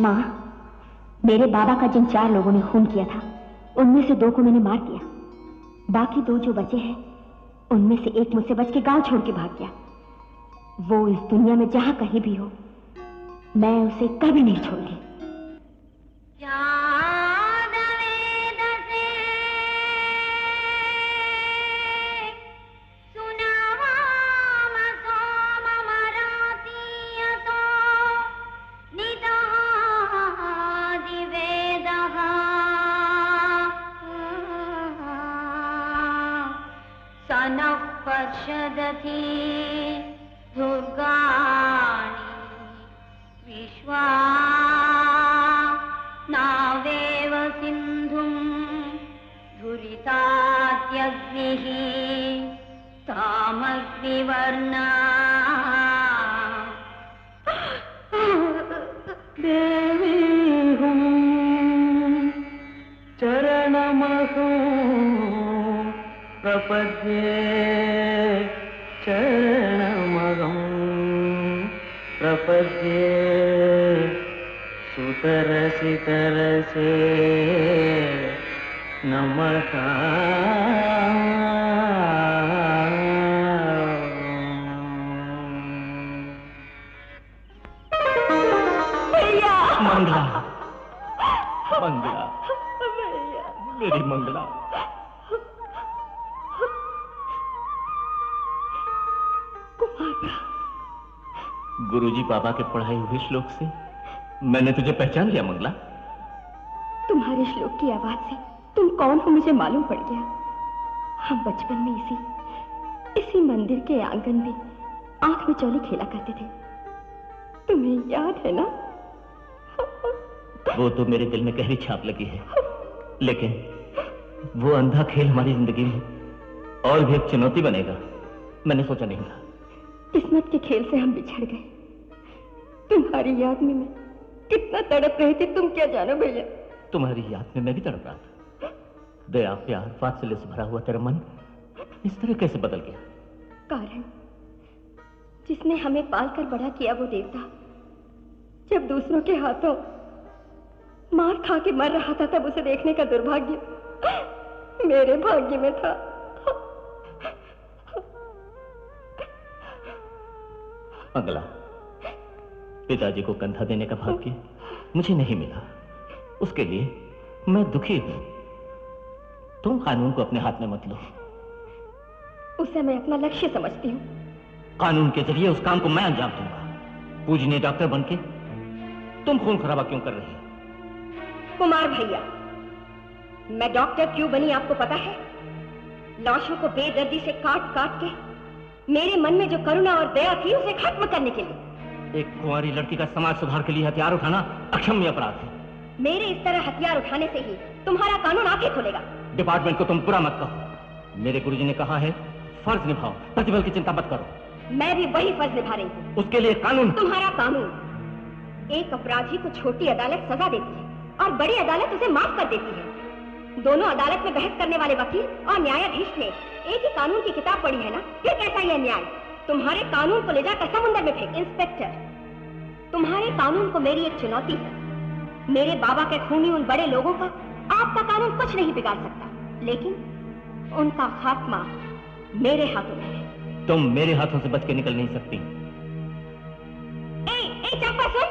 माँ, मेरे बाबा का जिन 4 लोगों ने खून किया था, उनमें से 2 को मैंने मार दिया। बाकी 2 जो बचे हैं, उनमें से एक मुझसे बच के गांव छोड़ के भाग गया। वो इस दुनिया में जहां कहीं भी हो, मैं उसे कभी नहीं छोड़ूंगी। पर्षदति दुर्गाणि विश्वा नावेव सिन्धुं धुरितात्यग्निः तामग्निवर्णा देवीहुं चरणमहं प्रपद्ये चरणमहं प्रपद्ये सुतरसि तरसे नमः। मंगला, मंगला, मेरी मंगला। गुरुजी बाबा के पढ़ाए हुए श्लोक से मैंने तुझे पहचान लिया मंगला। तुम्हारे श्लोक की आवाज से तुम कौन हो मुझे मालूम पड़ गया। हम बचपन में इसी मंदिर के आंगन में आंख में चौली खेला करते थे, तुम्हें याद है ना? वो तो मेरे दिल में गहरी छाप लगी है, लेकिन वो अंधा खेल हमारी जिंदगी में और भी एक चुनौती बनेगा, मैंने सोचा नहीं था। किस्मत के खेल से हम बिछड़ गए। तुम्हारी याद में मैं कितना तड़प रही थी, तुम क्या जानो भैया। तुम्हारी याद में मैं भी तड़प रहा था। दया, प्यार, वात्सल्य से भरा हुआ तेरा मन इस तरह कैसे बदल गया? कारण जिसने हमें पालकर बड़ा किया वो देवता जब दूसरों के हाथों मार खा के मर रहा था, तब उसे देखने का दुर्भाग्य मेरे भाग्य में था। अगला पिताजी को कंधा देने का भाग्य मुझे नहीं मिला, उसके लिए मैं दुखी हूं। तुम कानून को अपने हाथ में मत लो। उसे मैं अपना लक्ष्य समझती हूँ। कानून के जरिए उस काम को मैं अंजाम दूंगा। पूजनीय डॉक्टर बनके तुम खून खराबा क्यों कर रही हो? कुमार भैया, मैं डॉक्टर क्यों बनी आपको पता है? लाशों को बेदर्दी से काट काट के मेरे मन में जो करुणा और दया थी उसे खत्म करने के लिए। एक कुंवारी लड़की का समाज सुधार के लिए हथियार उठाना अक्षम्य अपराध है। मेरे इस तरह हथियार उठाने से ही तुम्हारा कानून आंखें खोलेगा। डिपार्टमेंट को तुम बुरा मत कहो। मेरे गुरुजी ने कहा है फर्ज निभाओ, प्रतिफल की चिंता मत करो। मैं भी वही फर्ज निभा रही हूँ। उसके लिए कानून, तुम्हारा कानून एक अपराधी को छोटी अदालत सजा देती है और बड़ी अदालत उसे माफ कर देती है। दोनों अदालत में बहस करने वाले वकील और न्यायाधीश ने एक ही कानून की किताब पढ़ी है ना, फिर कैसा यह न्याय? तुम्हारे कानून को ले जाकर समुद्र में फेंक। इंस्पेक्टर, तुम्हारे कानून को मेरी एक चुनौती है। मेरे बाबा के खूनी उन बड़े लोगों का आपका कानून कुछ नहीं बिगाड़ सकता, लेकिन उनका खात्मा मेरे हाथों में है। तुम मेरे हाथों से बच के निकल नहीं सकती। ए चंपा सुन।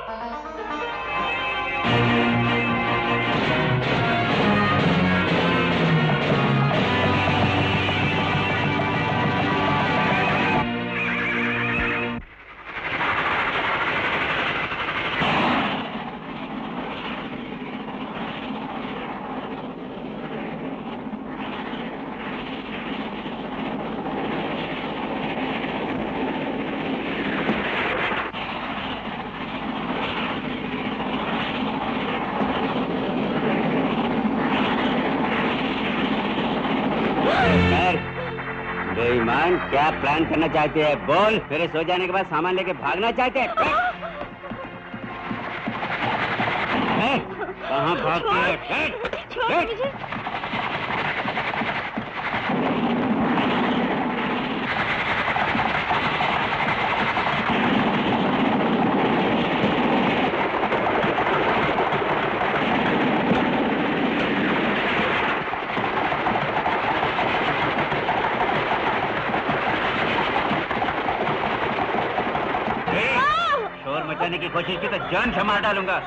बेईमान, क्या प्लान करना चाहते हैं? बोल। मेरे सो जाने के बाद सामान लेके भागना चाहते हैं? कहाँ भागते हैं? बचाने की कोशिश की तो जान से मार डालूंगा।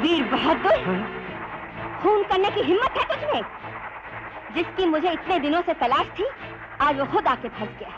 वीर बहादुर, खून करने की हिम्मत है तुझमें? जिसकी मुझे इतने दिनों से तलाश थी, आज वो खुद आके फंस गया।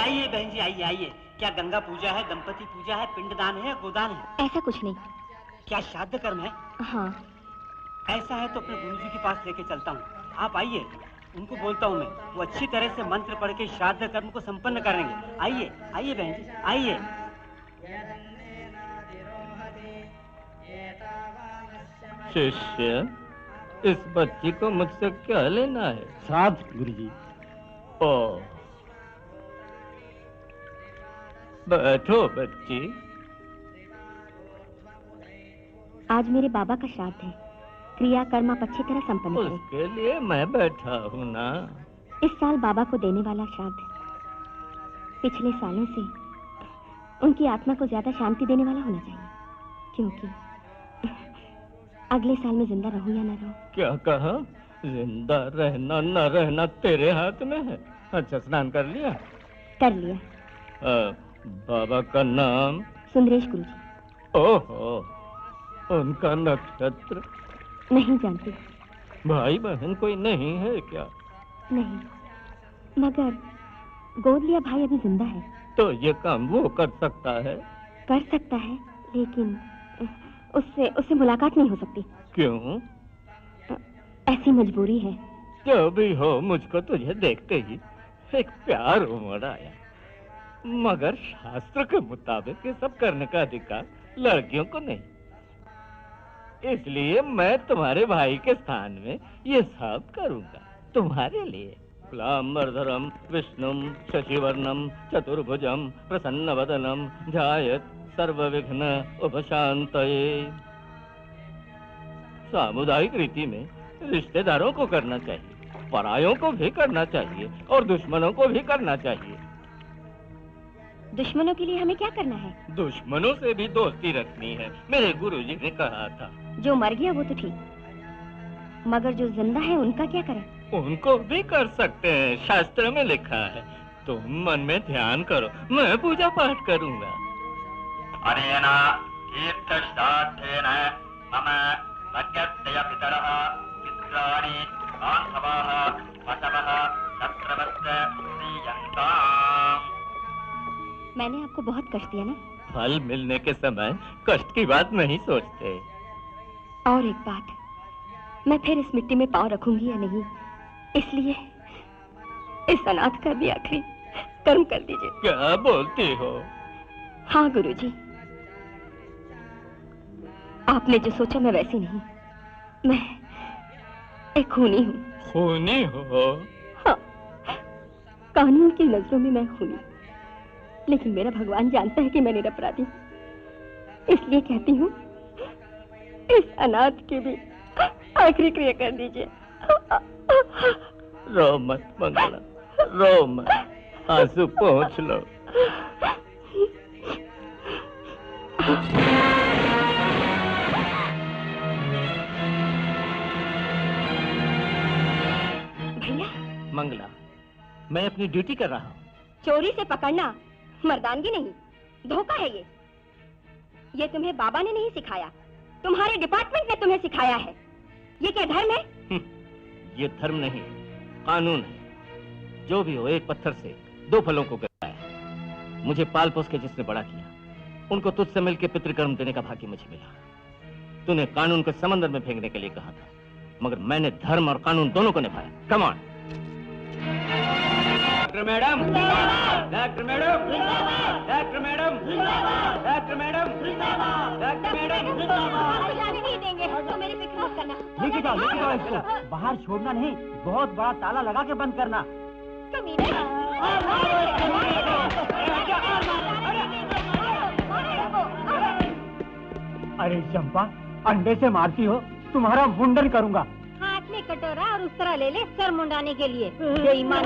आइए बहन जी, आइए आइए। क्या गंगा पूजा है, दंपति पूजा है, पिंडदान है या गोदान है? ऐसा कुछ नहीं। क्या श्राद्ध कर्म है? हाँ। ऐसा है तो अपने गुरुजी के पास लेके चलता हूँ। आप आइए, उनको बोलता हूँ मैं, वो अच्छी तरह से मंत्र पढ़ के श्राद्ध कर्म को संपन्न करेंगे। आइए आइए बहन जी, आइए। शिष्य, इस बच्ची को मुझसे क्या लेना है? श्राद्ध गुरुजी। ओ, बैठो बच्ची। आज मेरे बाबा का श्राद्ध है, क्रियाकर्म आप अच्छी तरह संपन्न करें। उसके लिए मैं बैठा हूँ ना। इस साल बाबा को देने वाला श्राद्ध पिछले सालों से उनकी आत्मा को ज्यादा शांति देने वाला होना चाहिए, क्योंकि अगले साल में जिंदा रहूं या न रहूं। क्या कहा? जिंदा रहना न रहना तेरे हाथ में है। अच्छा, स्नान कर लिया? कर लिया। बाबा का नाम? सुंदरेश गुरुजी। ओहो, उनका नक्षत्र? नहीं जानती। भाई बहन कोई नहीं है क्या? नहीं, मगर गोद लिया भाई अभी जिंदा है। तो ये काम वो कर सकता है? कर सकता है, लेकिन उससे मुलाकात नहीं हो सकती। क्यों? ऐसी मजबूरी है। जो भी हो, मुझको तुझे देखते ही एक प्यार उमड़ आया, मगर शास्त्र के मुताबिक ये सब करने का अधिकार लड़कियों को नहीं। इसलिए मैं तुम्हारे भाई के स्थान में ये सब करूंगा तुम्हारे लिए। लाम्बरधरम विष्णुम शशिवर्णम चतुर्भुजम प्रसन्नवदनम ध्यायत सर्वविघ्न उपशांतये। सामुदायिक रीति में रिश्तेदारों को करना चाहिए, परायों को भी करना चाहिए और दुश्मनों को भी करना चाहिए। दुश्मनों के लिए हमें क्या करना है? दुश्मनों से भी दोस्ती रखनी है, मेरे गुरुजी ने कहा था। जो मर गया वो तो ठीक, मगर जो जिंदा है उनका क्या करें? उनको भी कर सकते हैं, शास्त्र में लिखा है। तुम मन में ध्यान करो, मैं पूजा पाठ करूंगा। अनेना तीर्थश्राद्धेन मम भग्यस्य पितरः पित्राणि बान्धवाः पशवः शत्रवश्च प्रीयन्ताम्। मैंने आपको बहुत कष्ट दिया ना? फल मिलने के समय कष्ट की बात नहीं सोचते। और एक बात, मैं फिर इस मिट्टी में पांव रखूंगी या नहीं, इसलिए इस अनाथ का भी आखिरी कर्म कर दीजिए। क्या बोलती हो? हाँ गुरुजी, आपने जो सोचा मैं वैसी नहीं, मैं एक खूनी हूँ। खूनी हो? हाँ, कानून की नजरों में मैं खूनी, लेकिन मेरा भगवान जानता है कि मैं निरपराधी, इसलिए कहती हूँ इस अनाथ की भी आखिरी क्रिया कर दीजिए। रो मत मंगला, रो मत, आंसू पोंछ लो। भैया। मंगला, मैं अपनी ड्यूटी कर रहा हूँ। चोरी से पकड़ना मर्दानगी नहीं, धोखा है ये तुम्हें बाबा ने नहीं सिखाया, तुम्हारे डिपार्टमेंट ने तुम्हें सिखाया है। ये क्या धर्म है? ये धर्म नहीं, कानून है। जो भी हो, एक पत्थर से दो फलों को गिराया। मुझे पाल पोस के जिसने बड़ा किया, उनको तुझसे मिलकर पितृकर्म देने का भाग्य मुझे मिला। तूने कानून को समंदर में फेंकने के लिए कहा था, मगर मैंने धर्म और कानून दोनों को निभाया। Come on. Doctor madam, doctor madam, doctor madam, doctor madam, doctor madam. जाने नहीं देंगे तो मेरी फिक्र मत करना। लेके जाओ इसको, बाहर छोड़ना नहीं, बहुत बड़ा ताला लगा के बंद करना। अरे चंपा, अंडे से मारती हो, तुम्हारा मुंडन करूंगा। हाथ में कटोरा और उस तरह ले ले सर मुंडाने के लिए। बेईमान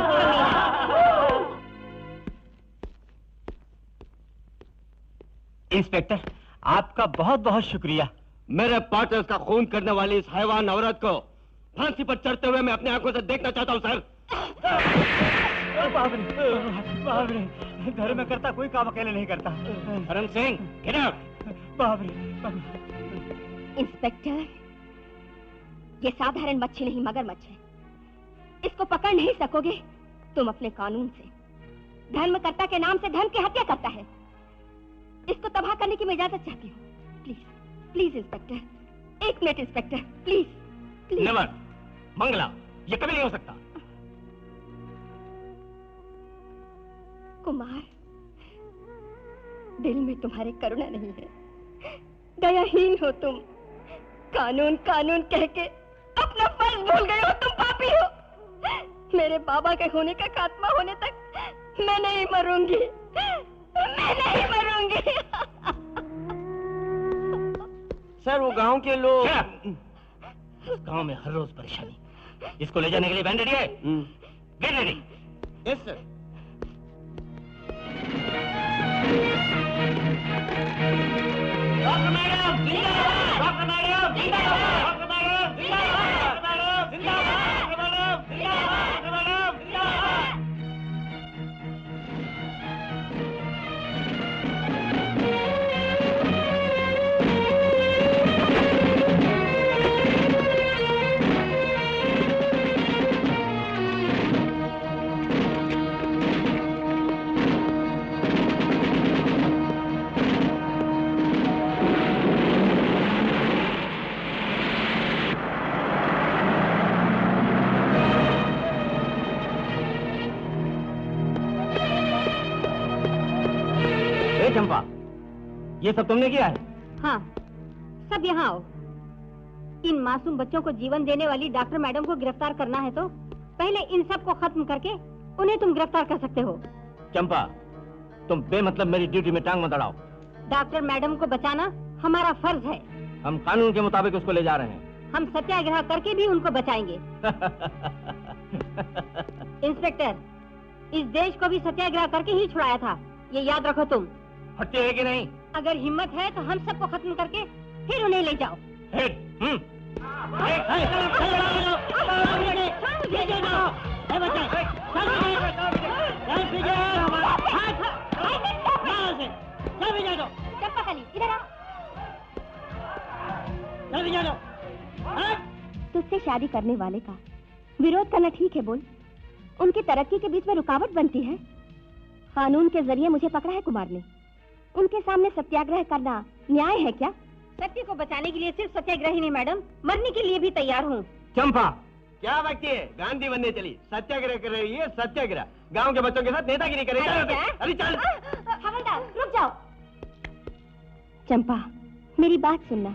इंस्पेक्टर, आपका बहुत बहुत शुक्रिया। मेरे पार्टनर्स का खून करने वाली इस हैवान औरत को फांसी पर चढ़ते हुए मैं अपनी आंखों से देखना चाहता हूँ सर। बाप रे, धर्मकर्ता कोई काम अकेले नहीं करता। धर्म सिंह, get out! बाप रे। इंस्पेक्टर, ये साधारण मच्छी नहीं मगरमच्छ है। इसको पकड़ नहीं सकोगे तुम अपने कानून से। धर्मकर्ता के नाम से धर्म की हत्या करता है। इसको तबाह करने की मैं इजाजत चाहती हूँ। Please please inspector, 1 minute inspector, please please. Never, Mangala, ये कभी नहीं हो सकता। कुमार, दिल में तुम्हारे करुणा नहीं है, दयाहीन हो तुम। कानून कानून कह के अपना फर्ज भूल गए हो, तुम पापी हो। मेरे बाबा के होने का खात्मा होने तक मैं नहीं मरूंगी, मैं नहीं मरूंगी। सर वो गांव के लोग, गांव में हर रोज परेशानी। इसको ले जाने के लिए वैन रेडी है? Get ready. Yes sir. Doctor madam जिंदाबाद, डॉक्टर मैडम जिंदाबाद, डॉक्टर मैडम जिंदाबाद, डॉक्टर मैडम जिंदाबाद, डॉक्टर मैडम जिंदाबाद, डॉक्टर मैडम जिंदाबाद। चंपा, ये सब तुमने किया है? हाँ, सब यहाँ आओ। इन मासूम बच्चों को जीवन देने वाली डॉक्टर मैडम को गिरफ्तार करना है तो पहले इन सब को खत्म करके उन्हें तुम गिरफ्तार कर सकते हो। चंपा, तुम बेमतलब मेरी ड्यूटी में टांग मत अड़ाओ। डॉक्टर मैडम को बचाना हमारा फर्ज है। हम कानून के मुताबिक उसको ले जा रहे हैं। हम सत्याग्रह करके भी उनको बचाएंगे। इंस्पेक्टर, इस देश को भी सत्याग्रह करके ही छुड़ाया था, ये याद रखो तुम। हत्या है कि नहीं? अगर हिम्मत है तो हम सबको खत्म करके फिर उन्हें ले जाओ। तुझसे शादी करने वाले का विरोध करना ठीक है बोल? उनकी तरक्की के बीच में रुकावट बनती है। कानून के जरिए मुझे पकड़ा है कुमार ने, उनके सामने सत्याग्रह करना न्याय है क्या? सत्य को बचाने के लिए सिर्फ सत्याग्रह ही नहीं मैडम, मरने के लिए भी तैयार हूँ। चंपा, क्या बात है? गांधी बनने चली, सत्याग्रह कर रही है। सत्याग्रह गांव के बच्चों के साथ नेतागिरी कर रही है। अरे चल। हवलदार रुक जाओ। चंपा, मेरी बात सुनना,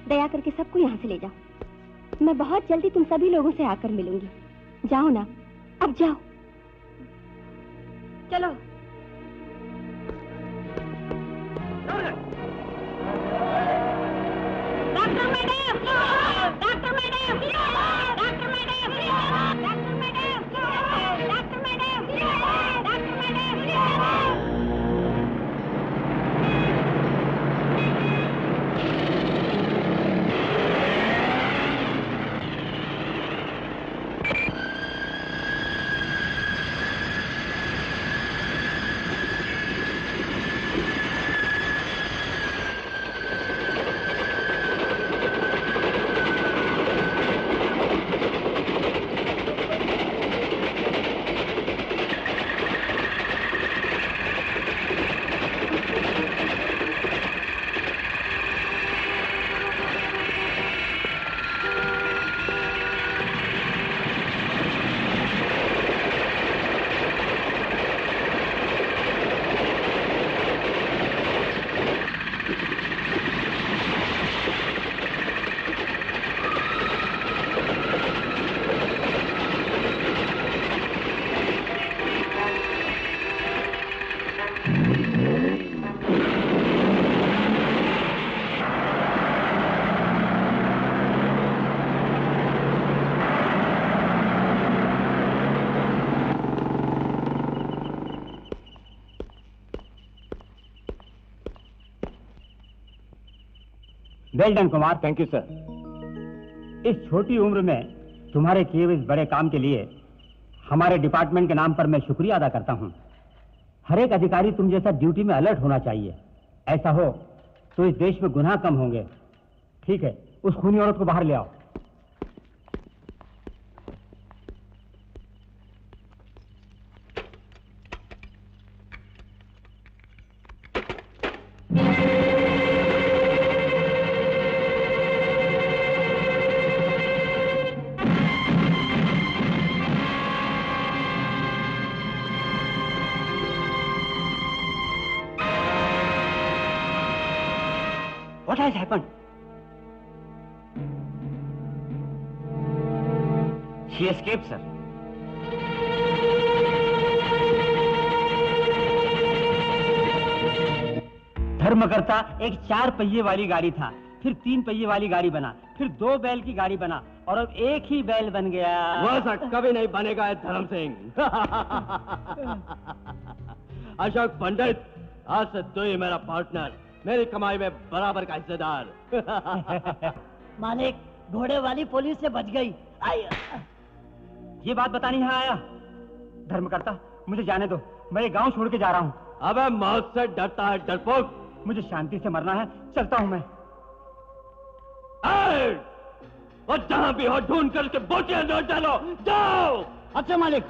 दया करके सबको यहाँ से ले जाओ। मैं बहुत जल्दी तुम सभी लोगों से आकर मिलूंगी। जाओ ना, अब जाओ। चलो। Doctor madam, doctor madam, doctor madam, doctor madam, doctor madam, doctor madam. Well done Kumar. Thank you sir. इस छोटी उम्र में तुम्हारे किए हुए इस बड़े काम के लिए हमारे डिपार्टमेंट के नाम पर मैं शुक्रिया अदा करता हूं। हर एक अधिकारी तुम जैसा ड्यूटी में अलर्ट होना चाहिए। ऐसा हो तो इस देश में गुनाह कम होंगे। ठीक है, उस खूनी औरत को बाहर ले आओ। What has happened? She escaped, sir. धर्मकर्ता एक 4 पहिए वाली गाड़ी था, फिर 3 पहिए वाली गाड़ी बना, फिर 2 बैल की गाड़ी बना और अब एक ही बैल बन गया। वैसा कभी नहीं बनेगा धर्म सिंह। अशोक पंडित, आज से तू ही मेरा पार्टनर, मेरी कमाई में बराबर का हिस्सेदार। मालिक, घोड़े वाली पुलिस से बच गई। ये बात बताने यहाँ आया? धर्मकर्ता, मुझे जाने दो, मैं ये गांव छोड़ के जा रहा हूँ। अबे मौत से डरता है डरपोक? मुझे शांति से मरना है, चलता हूँ मैं। और जहाँ भी हो ढूंढ कर उसके बोटियां नोट डालो, जाओ। अच्छा मालिक।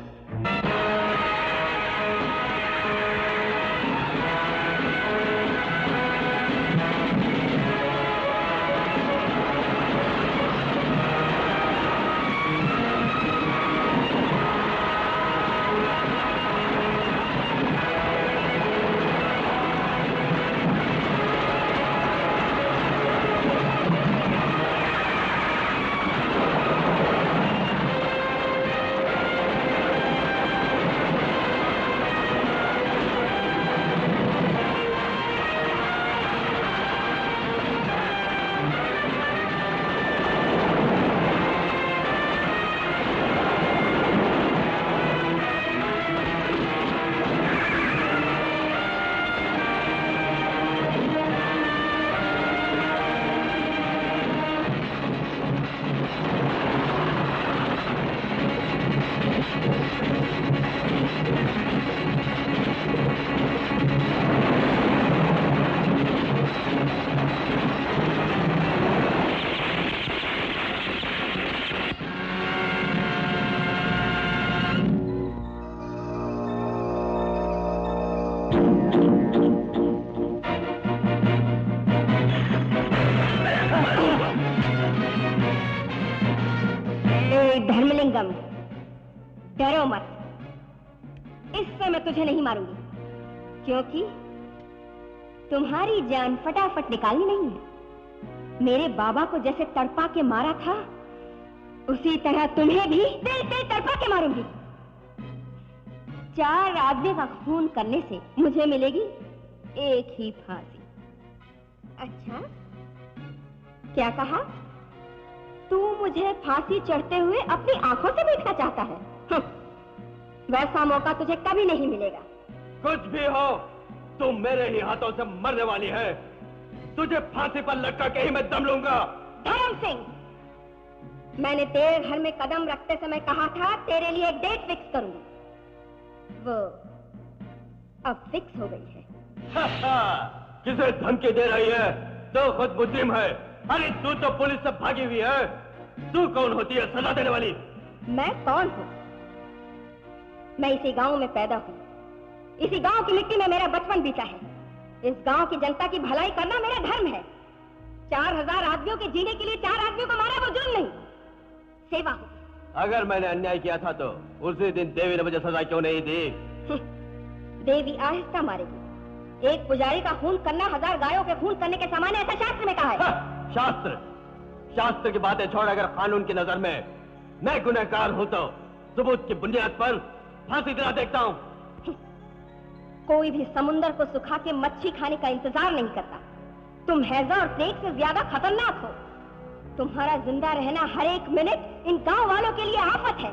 धर्मलिंगम, डरो मत। इससे मैं तुझे नहीं मारूंगी, क्योंकि तुम्हारी जान फटाफट निकालनी नहीं है। मेरे बाबा को जैसे तड़पा के मारा था, उसी तरह तुम्हें भी दिल से तड़पा के मारूंगी। 4 आदमी का खून करने से मुझे मिलेगी एक ही फांसी। अच्छा, क्या कहा? तू मुझे फांसी चढ़ते हुए अपनी आंखों से देखना चाहता है? वैसा मौका तुझे कभी नहीं मिलेगा। कुछ भी हो, तू मेरे ही हाथों से मरने वाली है। तुझे फांसी पर लटका के ही मैं दम लूंगा। धर्म सिंह, मैंने तेरे घर में कदम रखते समय कहा था तेरे लिए एक डेट फिक्स करूंगी। वो अब फिक्स हो गई है। किसे धमकी दे रही है? तो खुद मुजरिम है। अरे तू तो पुलिस से भागी हुई है। तू कौन होती है सजा देने वाली? मैं कौन हूँ? मैं इसी गांव में पैदा हूँ। इसी गांव की मिट्टी में मेरा बचपन बीता है। इस गांव की जनता की भलाई करना मेरा धर्म है। 4000 आदमियों के जीने के लिए 4 आदमियों को मारा वो जुर्म नहीं, सेवा हो। अगर मैंने अन्याय किया था तो उसी दिन देवी ने मुझे सजा क्यों नहीं दी? देवी आहिस्ता मारेगी। एक पुजारी का खून करना 1000 गायों के खून करने के समान है, ऐसा शास्त्र में कहा है। शास्त्र की बातें छोड़, अगर कानून की नजर में मैं गुनहगार हूं तो सबूत की बुनियाद पर फांसी दिला देखता हूं। कोई भी समुंदर को सुखा के मच्छी खाने का इंतजार नहीं करता। तुम हैजा और प्लेग से ज्यादा खतरनाक हो। तुम्हारा जिंदा रहना हर एक मिनट इन गांव वालों के लिए आफत है।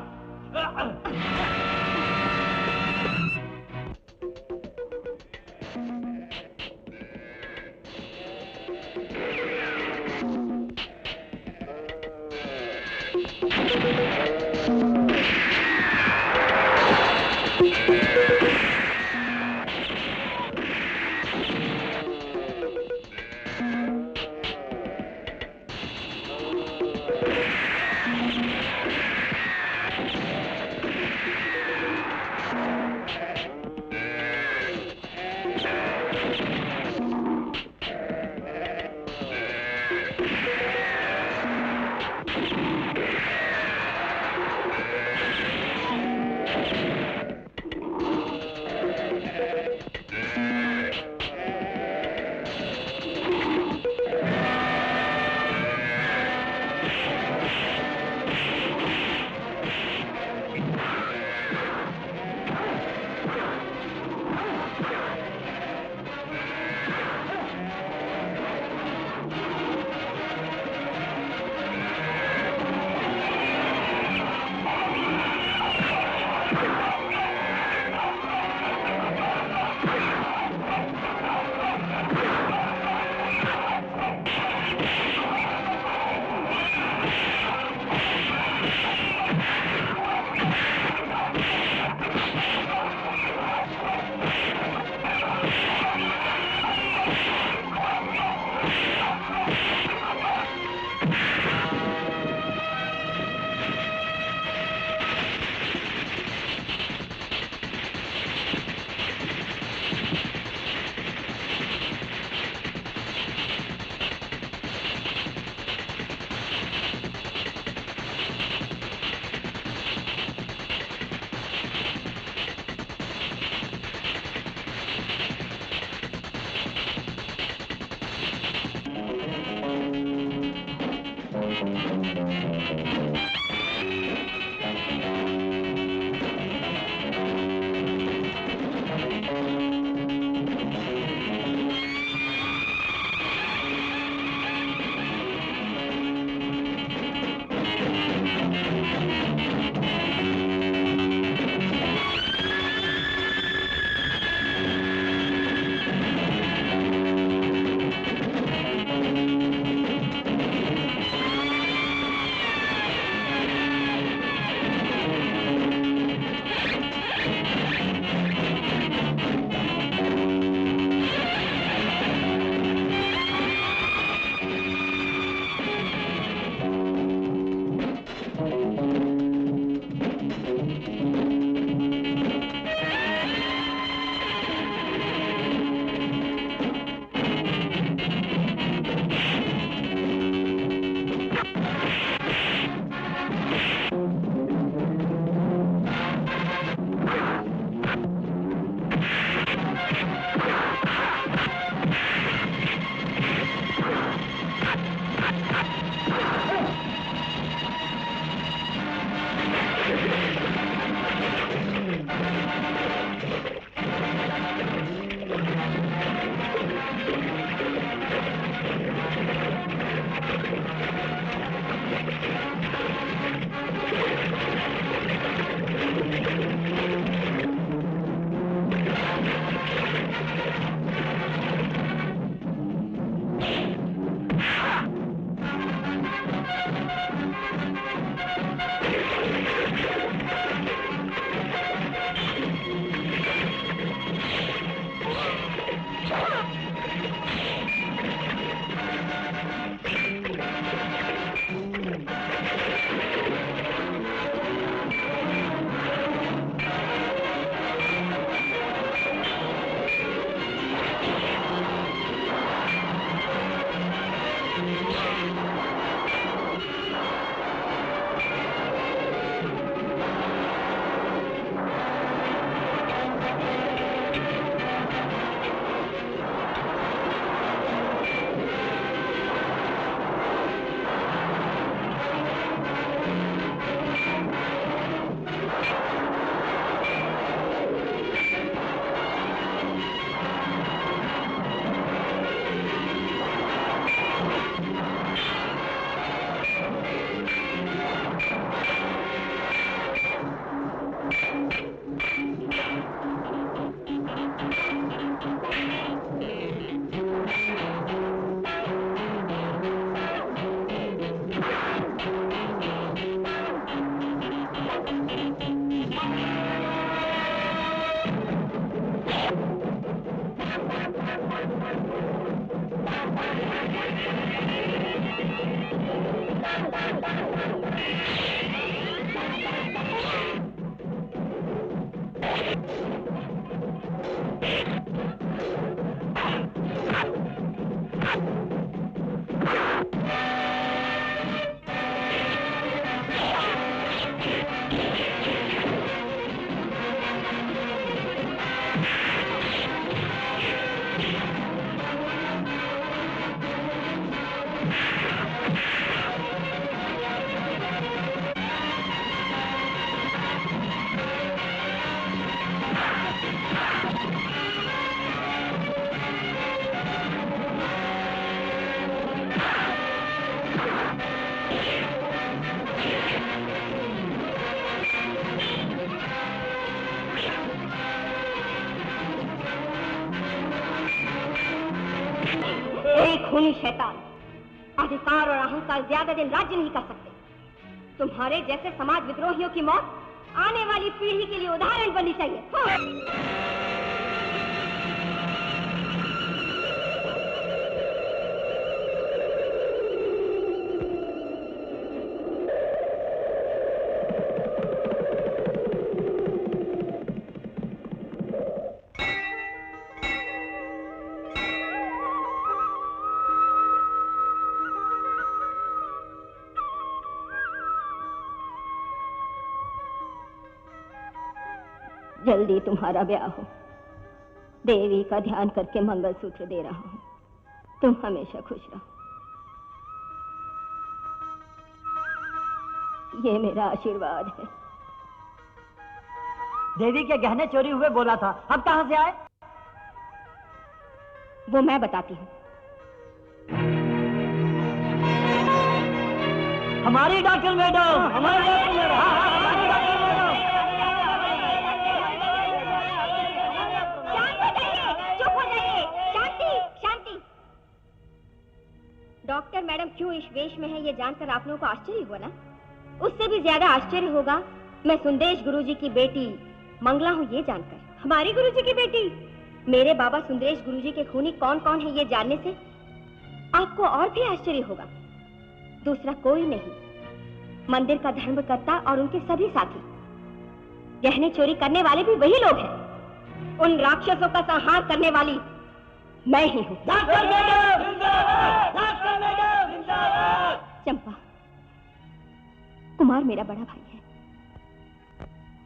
खूनी शैतान, अधिकार और अहंकार ज्यादा दिन राज्य नहीं कर सकते। तुम्हारे जैसे समाज विद्रोहियों की मौत आने वाली पीढ़ी के लिए उदाहरण बननी चाहिए। जल्दी तुम्हारा ब्याह हो। देवी का ध्यान करके मंगलसूत्र दे रहा हूं। तुम हमेशा खुश रहो। ये मेरा आशीर्वाद है। देवी के गहने चोरी हुए बोला था, अब कहां से आए? वो मैं बताती हूँ। हमारी डॉक्टर मैडम, हमारी डॉक्टर मैडम। डॉक्टर मैडम क्यों इस वेश में है ये जानकर आप लोगों को आश्चर्य हुआ ना? उससे भी ज्यादा आश्चर्य होगा मैं सुंदेश गुरुजी की बेटी मंगला हूँ ये जानकर। हमारी गुरुजी की बेटी? मेरे बाबा सुंदेश गुरुजी के खूनी कौन कौन है ये जानने से आपको और भी आश्चर्य होगा। दूसरा कोई नहीं, मंदिर का धर्मकर्ता और उनके सभी साथी। गहने चोरी करने वाले भी वही लोग हैं। उन राक्षसों का संहार करने वाली मैं ही हूँ। चंपा, कुमार मेरा बड़ा भाई है।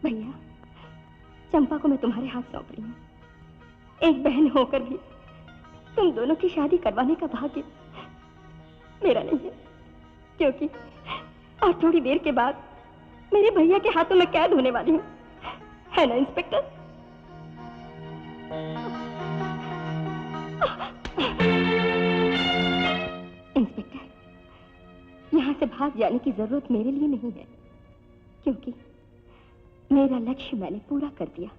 भैया, चंपा को मैं तुम्हारे हाथ सौंप रही हूँ। एक बहन होकर भी तुम दोनों की शादी करवाने का भाग्य मेरा नहीं है, क्योंकि और थोड़ी देर के बाद मेरे भैया के हाथों में कैद होने वाली हूँ, है ना इंस्पेक्टर? इंस्पेक्टर, यहाँ से भाग जाने की जरूरत मेरे लिए नहीं है, क्योंकि मेरा लक्ष्य मैंने पूरा कर दिया।